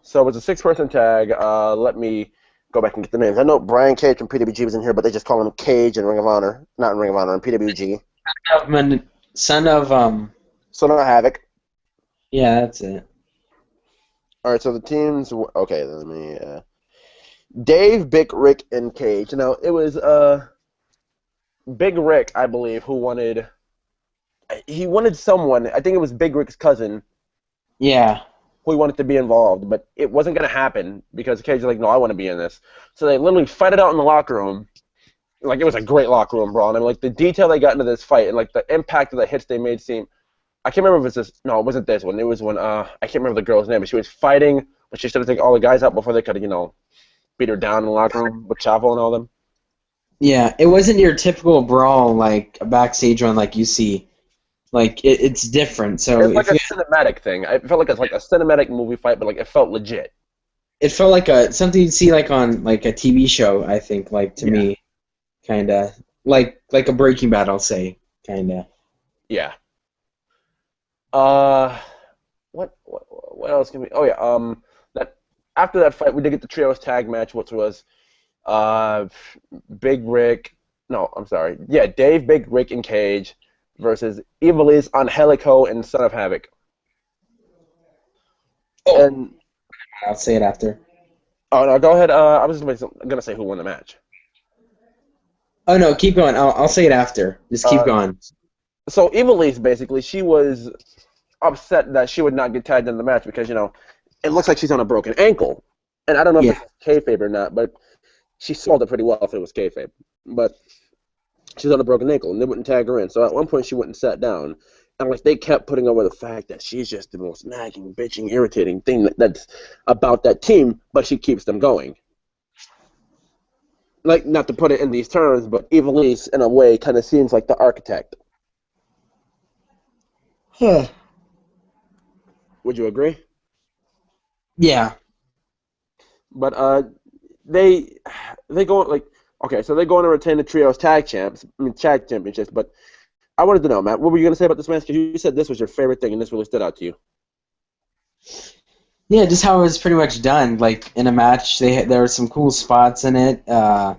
So it's a 6-person tag. Let me go back and get the names. I know Brian Cage from PWG was in here, but they just call him Cage in Ring of Honor. Not in Ring of Honor, in PWG. Son of Son of Havoc. Yeah, that's it. All right, so the teams. Okay, let me. Dave, Big Rick, and Cage. Now it was Big Rick, I believe, who wanted. He wanted someone. I think it was Big Rick's cousin. Yeah. Who he wanted to be involved, but it wasn't going to happen because Cage was like, no, I want to be in this. So they literally fight it out in the locker room. Like, it was a great locker room brawl. And I mean, like, the detail they got into this fight and, like, the impact of the hits they made seem... I can't remember if it's this... No, it wasn't this one. It was when, I can't remember the girl's name, but she was fighting, but she started to take all the guys out before they could, beat her down in the locker room with Chavo and all them. Yeah, it wasn't your typical brawl, like, a backstage one like you see. Like, it's different. So It's like a cinematic thing. I felt like it's like a cinematic movie fight, but, like, it felt legit. It felt like something you'd see, like, on, like, a TV show, I think, like, to me. Kind of. Like a Breaking Bad, I'll say. Kind of. Yeah. What else can we... Oh, yeah, that after that fight, we did get the Trios tag match, which was Big Rick... No, I'm sorry. Yeah, Dave, Big Rick, and Cage versus Ivelisse, Angelico, and Son of Havoc. Oh, and I'll say it after. Oh, no, go ahead. I was just going to say who won the match. Oh, no, keep going. I'll say it after. Just keep going. So Ivelisse, basically, she was upset that she would not get tagged in the match because, it looks like she's on a broken ankle. And I don't know if it's kayfabe or not, but she sold it pretty well if it was kayfabe. But she's on a broken ankle, and they wouldn't tag her in. So at one point, she went and sat down. And, like, they kept putting over the fact that she's just the most nagging, bitching, irritating thing that's about that team, but she keeps them going. Like, not to put it in these terms, but Ivelisse, in a way, kind of seems like the architect. Huh. Would you agree? Yeah. But they they go like okay, so they go on to retain the trios tag championships. But I wanted to know, Matt, what were you gonna say about this match? Because you said this was your favorite thing, and this really stood out to you. Yeah, just how it was pretty much done. Like in a match, there were some cool spots in it. I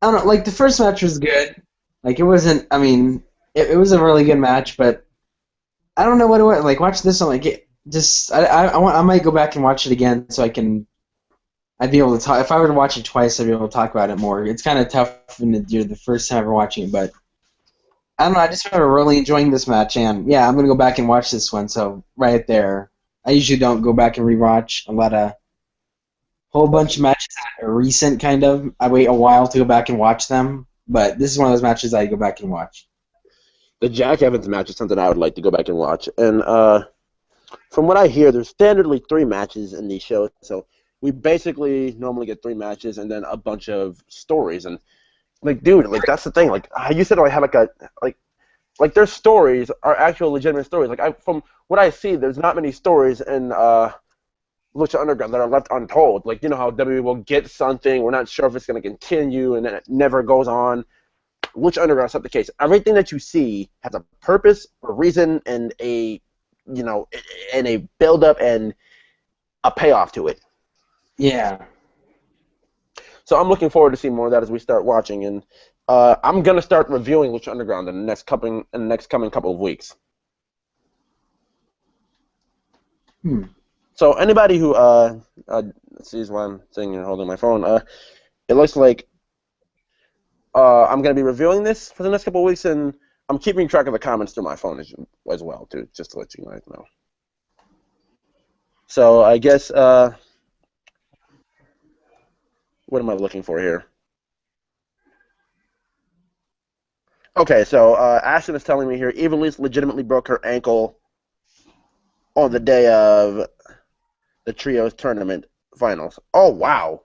don't know. Like the first match was good. Like it wasn't. I mean, it was a really good match, but I don't know what it was. Like watch this one. Like it just. I might go back and watch it again so I can. I'd be able to talk. If I were to watch it twice, I'd be able to talk about it more. It's kind of tough when you're the first time ever watching it, but I don't know. I just remember really enjoying this match, and yeah, I'm gonna go back and watch this one. So right there, I usually don't go back and rewatch a lot of whole bunch of matches that are recent, kind of. I wait a while to go back and watch them, but this is one of those matches I go back and watch. The Jack Evans match is something I would like to go back and watch. And from what I hear, there's standardly 3 matches in these shows. So we basically normally get 3 matches and then a bunch of stories. And like, dude, like that's the thing. Like you said, I have like their stories are actual legitimate stories. Like from what I see, there's not many stories in Lucha Underground that are left untold. Like you know how WWE will get something, we're not sure if it's going to continue, and then it never goes on. Lucha Underground is not the case. Everything that you see has a purpose, a reason, and a build up and a payoff to it. Yeah. So I'm looking forward to seeing more of that as we start watching, and I'm gonna start reviewing Lucha Underground in the next coming couple of weeks. Hmm. So anybody who sees why I'm sitting here holding my phone, it looks like I'm gonna be reviewing this for the next couple of weeks, and I'm keeping track of the comments through my phone as well, too, just to let you guys know. So I guess what am I looking for here? Okay, so Ashton is telling me here, Evilise legitimately broke her ankle on the day of the trios tournament finals. Oh wow,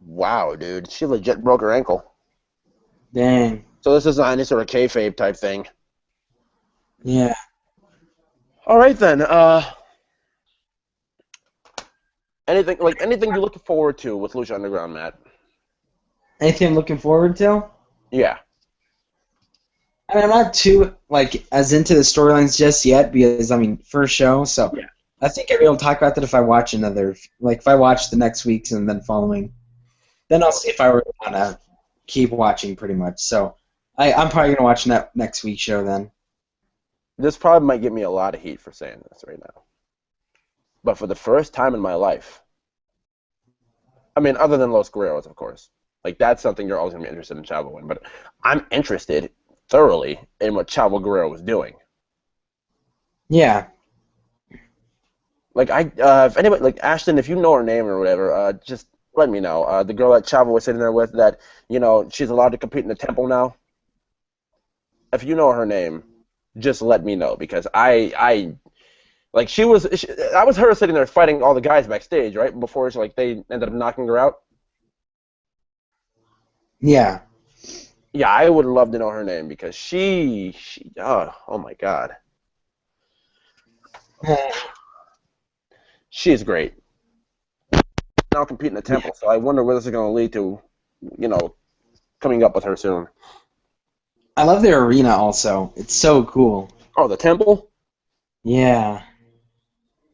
wow, dude, she legit broke her ankle. Dang. So this is not any sort of kayfabe type thing. Yeah. All right then. Anything you're looking forward to with Lucha Underground, Matt? Anything I'm looking forward to? Yeah. I mean, I'm not too like as into the storylines just yet because I mean, first show, so Yeah. I think I'll be able to talk about that if I watch another. Like if I watch the next week's and then following, then I'll see if I really want to keep watching pretty much. So I'm probably gonna watch next week's show then. This probably might give me a lot of heat for saying this right now. But for the first time in my life, I mean, other than Los Guerreros, of course, like that's something you're always gonna be interested in Chavo in. But I'm interested thoroughly in what Chavo Guerrero was doing. Yeah. Like if anybody, like Ashton, if you know her name or whatever, just let me know. The girl that Chavo was sitting there with, that she's allowed to compete in the temple now. If you know her name, just let me know because I like that was her sitting there fighting all the guys backstage right before they ended up knocking her out. Yeah. Yeah, I would love to know her name because she oh my god, she is great. Now competing in the Yeah. temple, so I wonder where this is going to lead to. You know, coming up with her soon. I love their arena also. It's so cool. Oh, the temple. Yeah.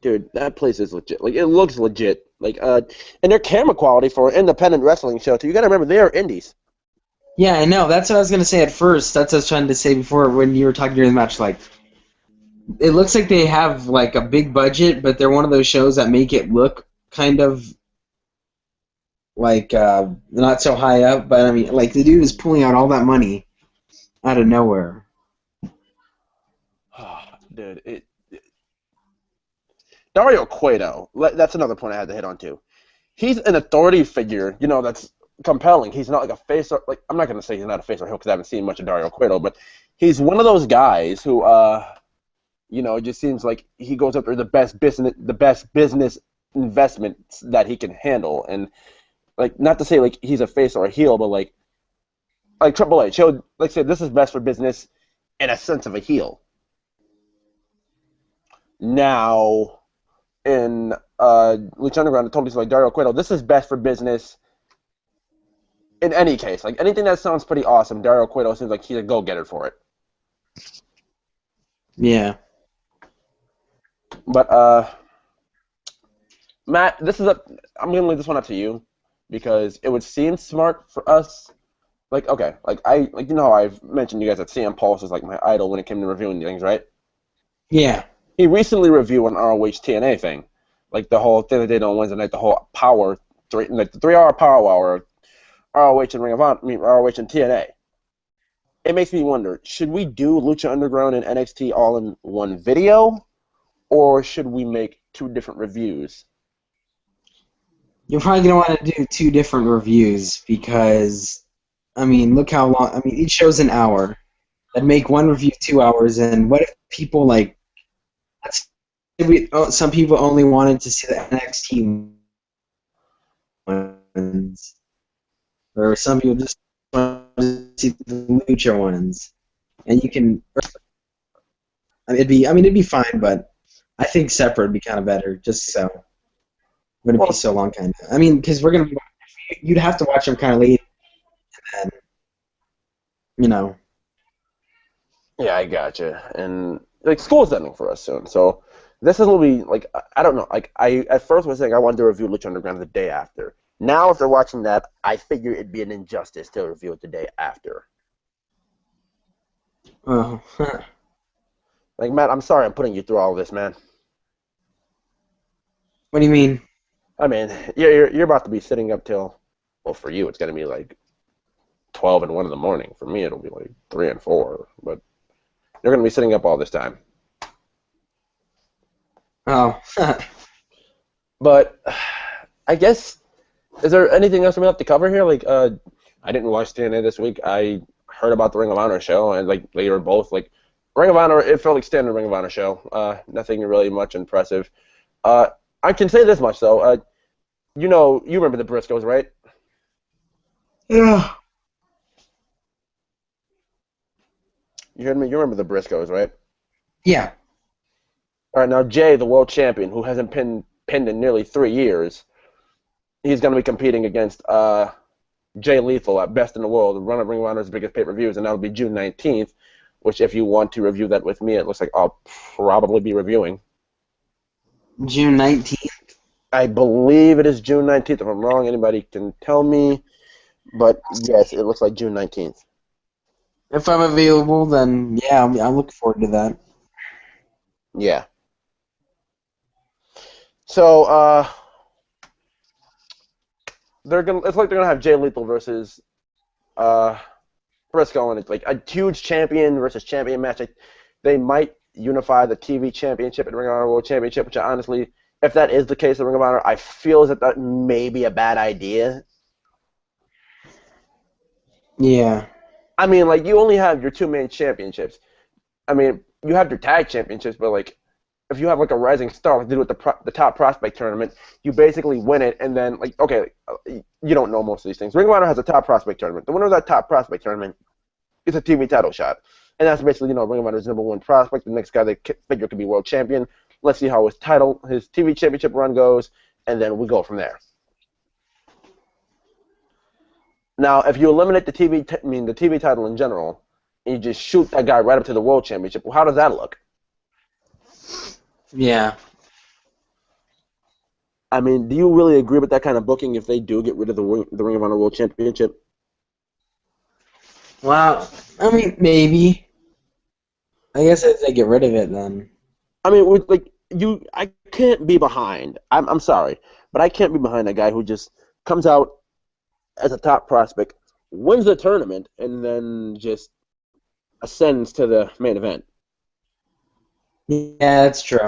Dude, that place is legit. Like, it looks legit. Like, and their camera quality for an independent wrestling show, too. You gotta remember, they are indies. Yeah, I know. That's what I was gonna say at first. That's what I was trying to say before when you were talking during the match. Like, it looks like they have like a big budget, but they're one of those shows that make it look kind of like not so high up. But I mean, like the dude is pulling out all that money out of nowhere. Dude, Dario Cueto, that's another point I had to hit on, too. He's an authority figure, that's compelling. He's not like a face, I'm not going to say he's not a face or heel because I haven't seen much of Dario Cueto, but he's one of those guys who, it just seems like he goes up there the best business investments that he can handle. And, like, not to say, like, he's a face or a heel, but, like Triple H, he'll, say, this is best for business in a sense of a heel. now in Lucha Underground, it told me like Dario Cueto, this is best for business in any case. Like anything that sounds pretty awesome, Dario Cueto seems like he's a go-getter for it. Yeah. But Matt, I'm gonna leave this one up to you because it would seem smart for us. Like okay, how I've mentioned you guys that CM Pulse is like my idol when it came to reviewing things, right? Yeah. He recently reviewed an ROH TNA thing, like the whole thing they did on Wednesday night, the whole like the 3 hour Power Hour, ROH and Ring of Honor, ROH and TNA. It makes me wonder: should we do Lucha Underground and NXT all in one video, or should we make two different reviews? You're probably gonna want to do two different reviews because, I mean, look how long. I mean, each show's an hour. That'd make one review 2 hours. And what if people like? Let's say some people only wanted to see the NXT ones, or some people just wanted to see the Lucha ones. And you can. I mean, it'd be fine, but I think separate would be kind of better, just so it wouldn't be Well, so long, kind of. I mean, because you'd have to watch them kind of late, and you know. yeah, I gotcha. And like school's ending for us soon, so this is gonna be like I don't know. Like I at first was saying I wanted to review Lucha Underground the day after. Now after watching that, I figure it'd be an injustice to review it the day after. Oh, Like Matt, I'm sorry I'm putting you through all of this, man. what do you mean? I mean, you're about to be sitting up till well for you it's gonna be like 12 and 1 in the morning. For me it'll be like 3 and 4, but you're gonna be sitting up all this time. Oh, But I guess is there anything else we have to cover here? Like, I didn't watch TNA this week. I heard about the Ring of Honor show, and like they were both like Ring of Honor. It felt like standard Ring of Honor show. Nothing really much impressive. Uh, I can say this much though. You remember the Briscoes, right? yeah, You heard me. You remember the Briscoes, right? yeah. All right. Now Jay, the world champion, who hasn't pinned in nearly 3 years, he's going to be competing against Jay Lethal at Best in the World, one of Ring of Honor's biggest pay-per-views, and that'll be June 19th, which if you want to review that with me, it looks like I'll probably be reviewing. June 19th. I believe it is June 19th. If I'm wrong, anybody can tell me. But yes, it looks like June 19th. If I'm available, then yeah, I'm looking forward to that. Yeah. So, it's like they're gonna have Jay Lethal versus uh, Briscoe, and it's like a huge champion versus champion match. They might unify the TV championship and Ring of Honor World Championship, which I honestly, if that is the case of Ring of Honor, I feel that may be a bad idea. Yeah. I mean, like, you only have your two main championships. I mean, you have your tag championships, but, like, if you have, like, a rising star, like they do with the top prospect tournament, you basically win it, and then, like, okay, you don't know most of these things. Ring of Honor has a top prospect tournament. The winner of that top prospect tournament gets a TV title shot. And that's basically, Ring of Honor's number one prospect. The next guy they figure could be world champion. Let's see how his TV championship run goes, and then we go from there. Now, if you eliminate the TV title in general, and you just shoot that guy right up to the world championship, well, how does that look? Yeah. I mean, do you really agree with that kind of booking if they do get rid of the Ring of Honor World Championship? Well, I mean, maybe. I guess if they get rid of it, then. I mean, I can't be behind. I'm sorry, but I can't be behind a guy who just comes out as a top prospect, wins the tournament, and then just ascends to the main event. Yeah, that's true.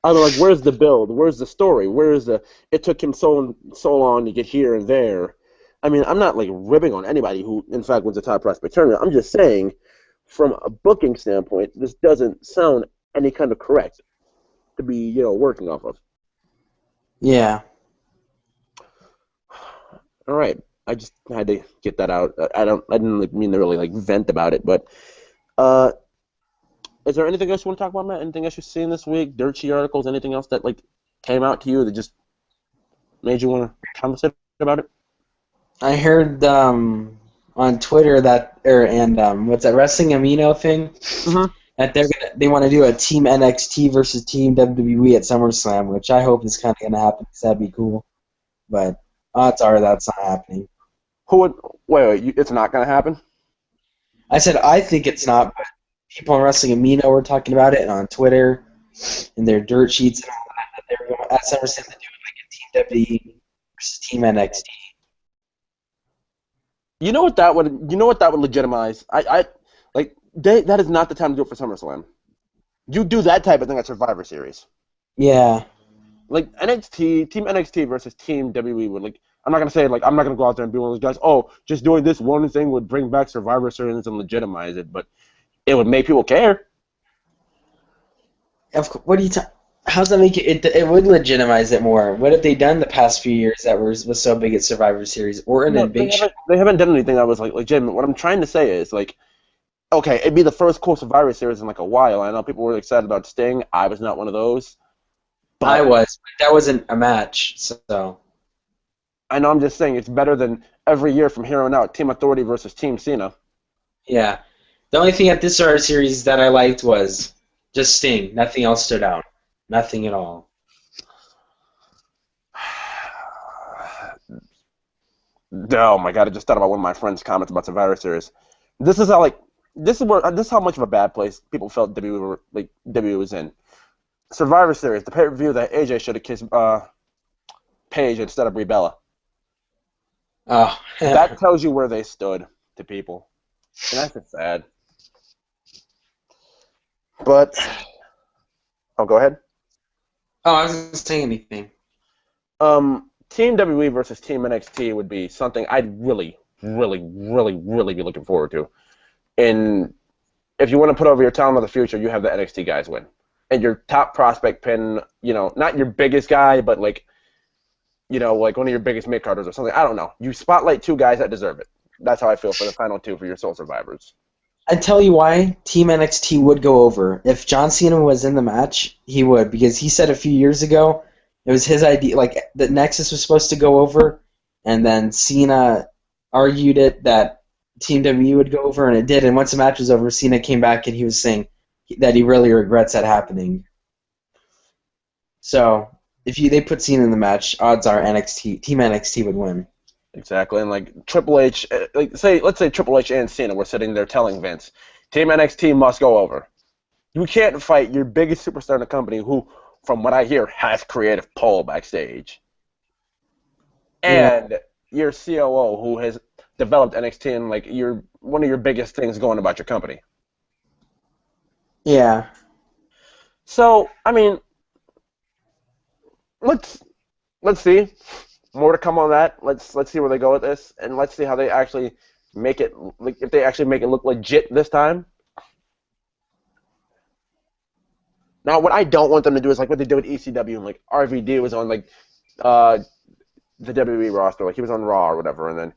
I mean, like, where's the build? Where's the story? It took him so long to get here and there. I mean, I'm not, like, ribbing on anybody who, in fact, wins a top prospect tournament. I'm just saying, from a booking standpoint, this doesn't sound any kind of correct to be, working off of. Yeah. All right. I just had to get that out. I didn't mean to really, like, vent about it, but, Is there anything else you want to talk about, Matt? Anything else you've seen this week? Dirt sheet articles? Anything else that like came out to you that just made you want to conversate about it? I heard on Twitter that what's that Wrestling Amino thing Mm-hmm. that they want to do a Team NXT versus Team WWE at SummerSlam, which I hope is kind of gonna happen 'cause that'd be cool. But odds are that's not happening. Who would? Wait, it's not gonna happen. I said I think it's not, but people on Wrestling Amino were talking about it and on Twitter and their dirt sheets and all that they were going at SummerSlam to do like a Team WWE versus Team NXT. You know what that would? You know what that would legitimize? That is not the time to do it for SummerSlam. You do that type of thing at Survivor Series. Yeah. Like Team NXT versus Team WWE would like. I'm not gonna say like I'm not gonna go out there and be one of those guys. Oh, just doing this one thing would bring back Survivor Series and legitimize it, but it would make people care. What do you? How's that make it? It would legitimize it more. What have they done the past few years that was so big at Survivor Series or in No, Invasion? they haven't done anything that was like legitimate. What I'm trying to say is like, okay, it'd be the first cool Survivor Series in like a while. I know people were excited about Sting. I was not one of those, I but was. But that wasn't a match, so I know I'm just saying it's better than every year from here on out. Team Authority versus Team Cena. yeah. The only thing at this Survivor Series that I liked was just Sting. Nothing else stood out. Nothing at all. Oh my god! I just thought about one of my friends' comments about Survivor Series. This is how much of a bad place people felt WWE was in. Survivor Series, the pay-per-view that AJ should have kissed Paige instead of Brie Bella. Oh. That tells you where they stood to people, and that's just sad. But go ahead. Oh, I wasn't saying anything. Team WWE versus Team NXT would be something I'd really, really, really, really be looking forward to. And if you want to put over your talent of the future, you have the NXT guys win. And your top prospect pin, not your biggest guy, but like one of your biggest mid-carders or something. I don't know. You spotlight two guys that deserve it. That's how I feel for the final two for your Soul Survivors. I tell you why Team NXT would go over. If John Cena was in the match, he would, because he said a few years ago it was his idea, like that Nexus was supposed to go over, and then Cena argued it that Team WWE would go over, and it did. And once the match was over, Cena came back and he was saying that he really regrets that happening. So if they put Cena in the match, odds are Team NXT would win. Exactly, and like Triple H, let's say Triple H and Cena were sitting there telling Vince, Team NXT must go over. You can't fight your biggest superstar in the company, who, from what I hear, has creative pull backstage, and your COO who has developed NXT and like one of your biggest things going about your company. Yeah. So I mean, let's see. More to come on that. Let's see where they go with this, and let's see how they actually make it. Like, if they actually make it look legit this time. Now, what I don't want them to do is like what they did with ECW, and like RVD was on like the WWE roster, like he was on Raw or whatever, and then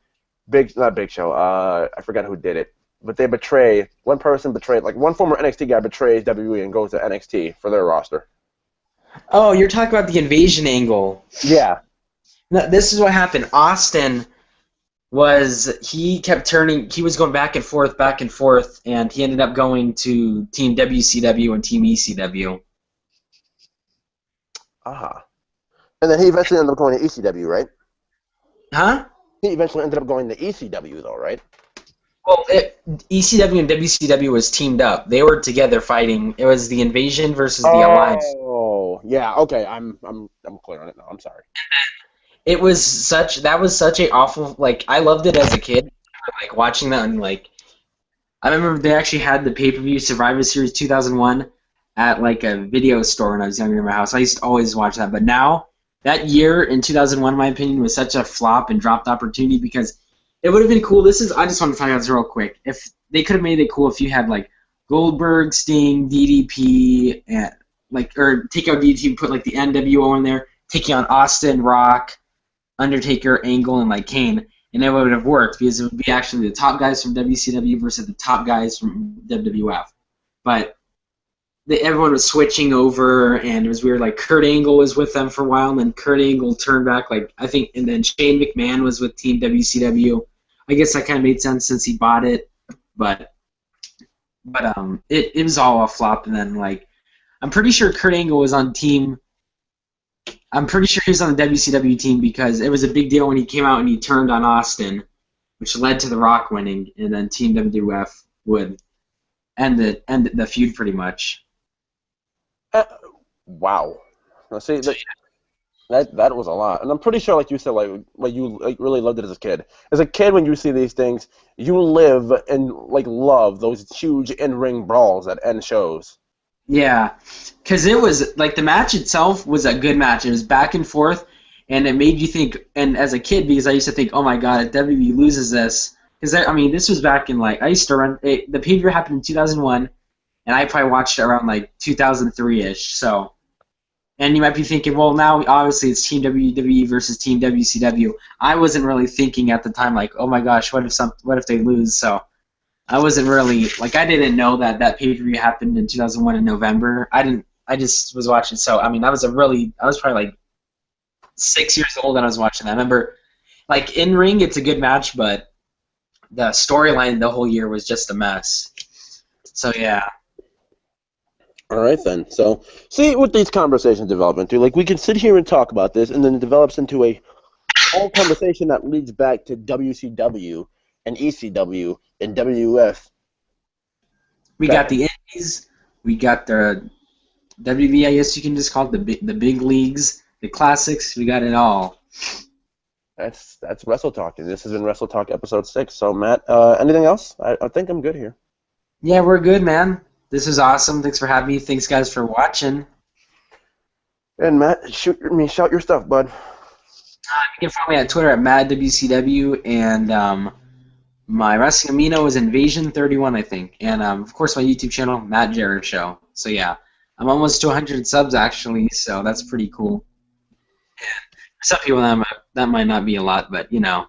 not Big Show. I forgot who did it, but they betray one former NXT guy betrays WWE and goes to NXT for their roster. Oh, you're talking about the invasion angle. Yeah. No, this is what happened. Austin he was going back and forth, and he ended up going to Team WCW and Team ECW. Aha. And then he eventually ended up going to ECW, right? Huh? He eventually ended up going to ECW, though, right? Well, ECW and WCW was teamed up. They were together fighting. It was the Invasion versus the Alliance. Oh, yeah. Okay, I'm clear on it now. I'm sorry. That was such a awful, like, I loved it as a kid, like watching that, and like I remember they actually had the pay-per-view Survivor Series 2001 at like a video store when I was younger in my house. I used to always watch that, but now that year in 2001, in my opinion, was such a flop and dropped opportunity, because it would have been cool. I just want to talk about this real quick. If they could have made it cool if you had like Goldberg, Sting, DDP, and or take out DDP, put like the NWO in there, taking on Austin, Rock, Undertaker, Angle, and like Kane, and it would have worked, because it would be actually the top guys from WCW versus the top guys from WWF. But everyone was switching over, and it was weird. Like Kurt Angle was with them for a while, and then Kurt Angle turned back. Like I think, and then Shane McMahon was with Team WCW. I guess that kind of made sense since he bought it, but it was all a flop. And then like I'm pretty sure Kurt Angle was on Team. I'm pretty sure he was on the WCW team because it was a big deal when he came out and he turned on Austin, which led to The Rock winning, and then Team WWF would end the feud pretty much. Wow. Now, see, that was a lot, and I'm pretty sure, like you said, like you really loved it as a kid. As a kid, when you see these things, you live and like love those huge in-ring brawls that end shows. Yeah, because it was like the match itself was a good match. It was back and forth, and it made you think. And as a kid, because I used to think, oh my god, if WWE loses this, because I mean, this was back in like I used to run. The pay-per-view happened in 2001, and I probably watched it around like 2003-ish. So, and you might be thinking, well, now obviously it's Team WWE versus Team WCW. I wasn't really thinking at the time like, oh my gosh, what if they lose? So. I wasn't really like I didn't know that pay-per-view happened in 2001 in November. I just was watching. So I mean, I was probably like 6 years old when I was watching that. I remember, like in ring, it's a good match, but the storyline the whole year was just a mess. So yeah. All right then. So see what these conversations develop into. Like we can sit here and talk about this, and then it develops into a whole conversation that leads back to WCW and ECW and WWF. We got the Indies. We got the WB. I guess you can just call it the big leagues, the classics. We got it all. That's Wrestle Talk, and this has been Wrestle Talk episode 6. So Matt, anything else? I think I'm good here. Yeah, we're good, man. This is awesome. Thanks for having me. Thanks, guys, for watching. And Matt, shout your stuff, bud. You can follow me on Twitter at MadWCW, and my wrestling amino is Invasion31, I think. And, of course, my YouTube channel, Matt Jarrett Show. So, yeah. I'm almost to 100 subs, actually, so that's pretty cool. And for some people, that might not be a lot, but, you know.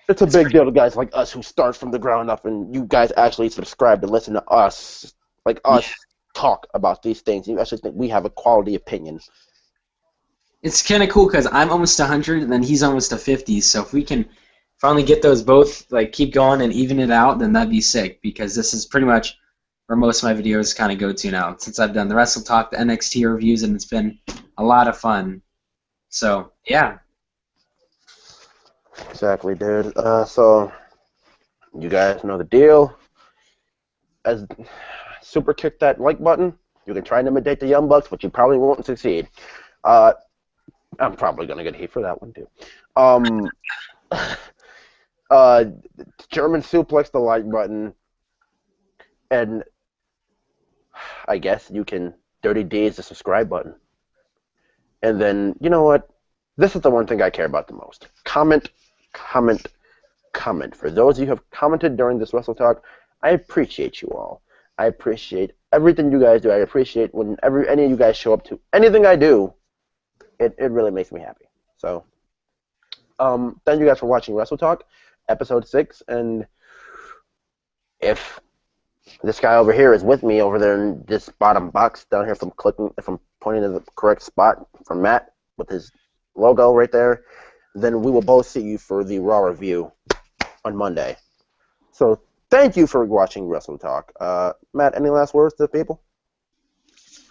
It's a big deal to guys like us who start from the ground up, and you guys actually subscribe to listen to us, talk about these things. You actually think we have a quality opinion. It's kind of cool because I'm almost 100, and then he's almost to 50, so if we can finally get those both, like, keep going and even it out, then that'd be sick, because this is pretty much where most of my videos kind of go to now, since I've done the Wrestle Talk, the NXT reviews, and it's been a lot of fun. So, yeah. Exactly, dude. So, you guys know the deal. As super kick that like button, you can try and imitate the Young Bucks, but you probably won't succeed. I'm probably going to get hate for that one, too. German suplex the like button, and I guess you can Dirty D's the subscribe button. And then, you know what? This is the one thing I care about the most. Comment. For those of you who have commented during this Wrestle Talk, I appreciate you all. I appreciate everything you guys do. I appreciate whenever any of you guys show up to anything I do. It really makes me happy. So, thank you guys for watching Wrestle Talk, episode 6. And if this guy over here is with me over there in this bottom box down here, if I'm pointing to the correct spot from Matt with his logo right there, then we will both see you for the Raw review on Monday. So, thank you for watching Wrestle Talk. Matt, any last words to the people?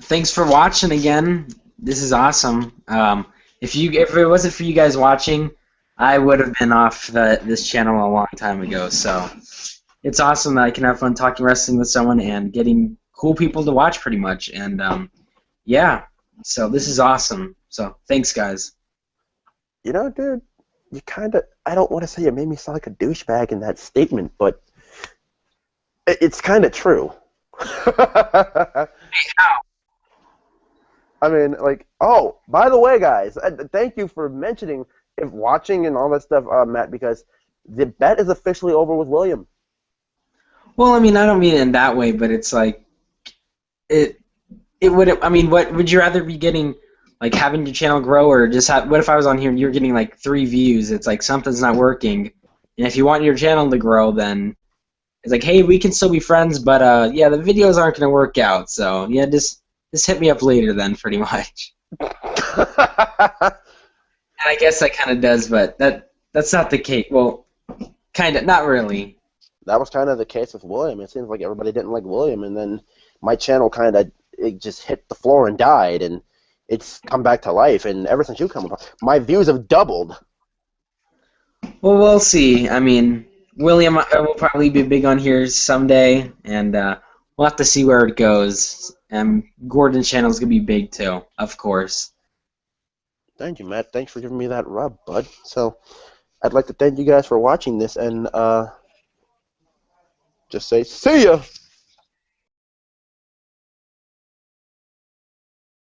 Thanks for watching again. This is awesome. If it wasn't for you guys watching, I would have been off this channel a long time ago. So it's awesome that I can have fun talking wrestling with someone and getting cool people to watch pretty much. And yeah, so this is awesome. So thanks, guys. You know, dude, you kind of, I don't want to say you made me sound like a douchebag in that statement, but it's kind of true. I mean, like, oh, by the way, guys, thank you for mentioning watching and all that stuff, Matt, because the bet is officially over with William. Well, I mean, I don't mean it in that way, but it's like, it would, I mean, what would you rather be getting, like, having your channel grow, or just what if I was on here and you're getting, like, 3 views? It's like something's not working, and if you want your channel to grow, then it's like, hey, we can still be friends, but, yeah, the videos aren't going to work out, so, yeah, just Just hit me up later then, pretty much. And I guess that kind of does, but that's not the case. Well, kind of, not really. That was kind of the case with William. It seems like everybody didn't like William, and then my channel kind of it just hit the floor and died, and it's come back to life. And ever since you come along, my views have doubled. Well, we'll see. I mean, William will probably be big on here someday, and we'll have to see where it goes. And Gordon's channel is gonna be big too, of course. Thank you, Matt. Thanks for giving me that rub, bud. So I'd like to thank you guys for watching this, and just say see ya.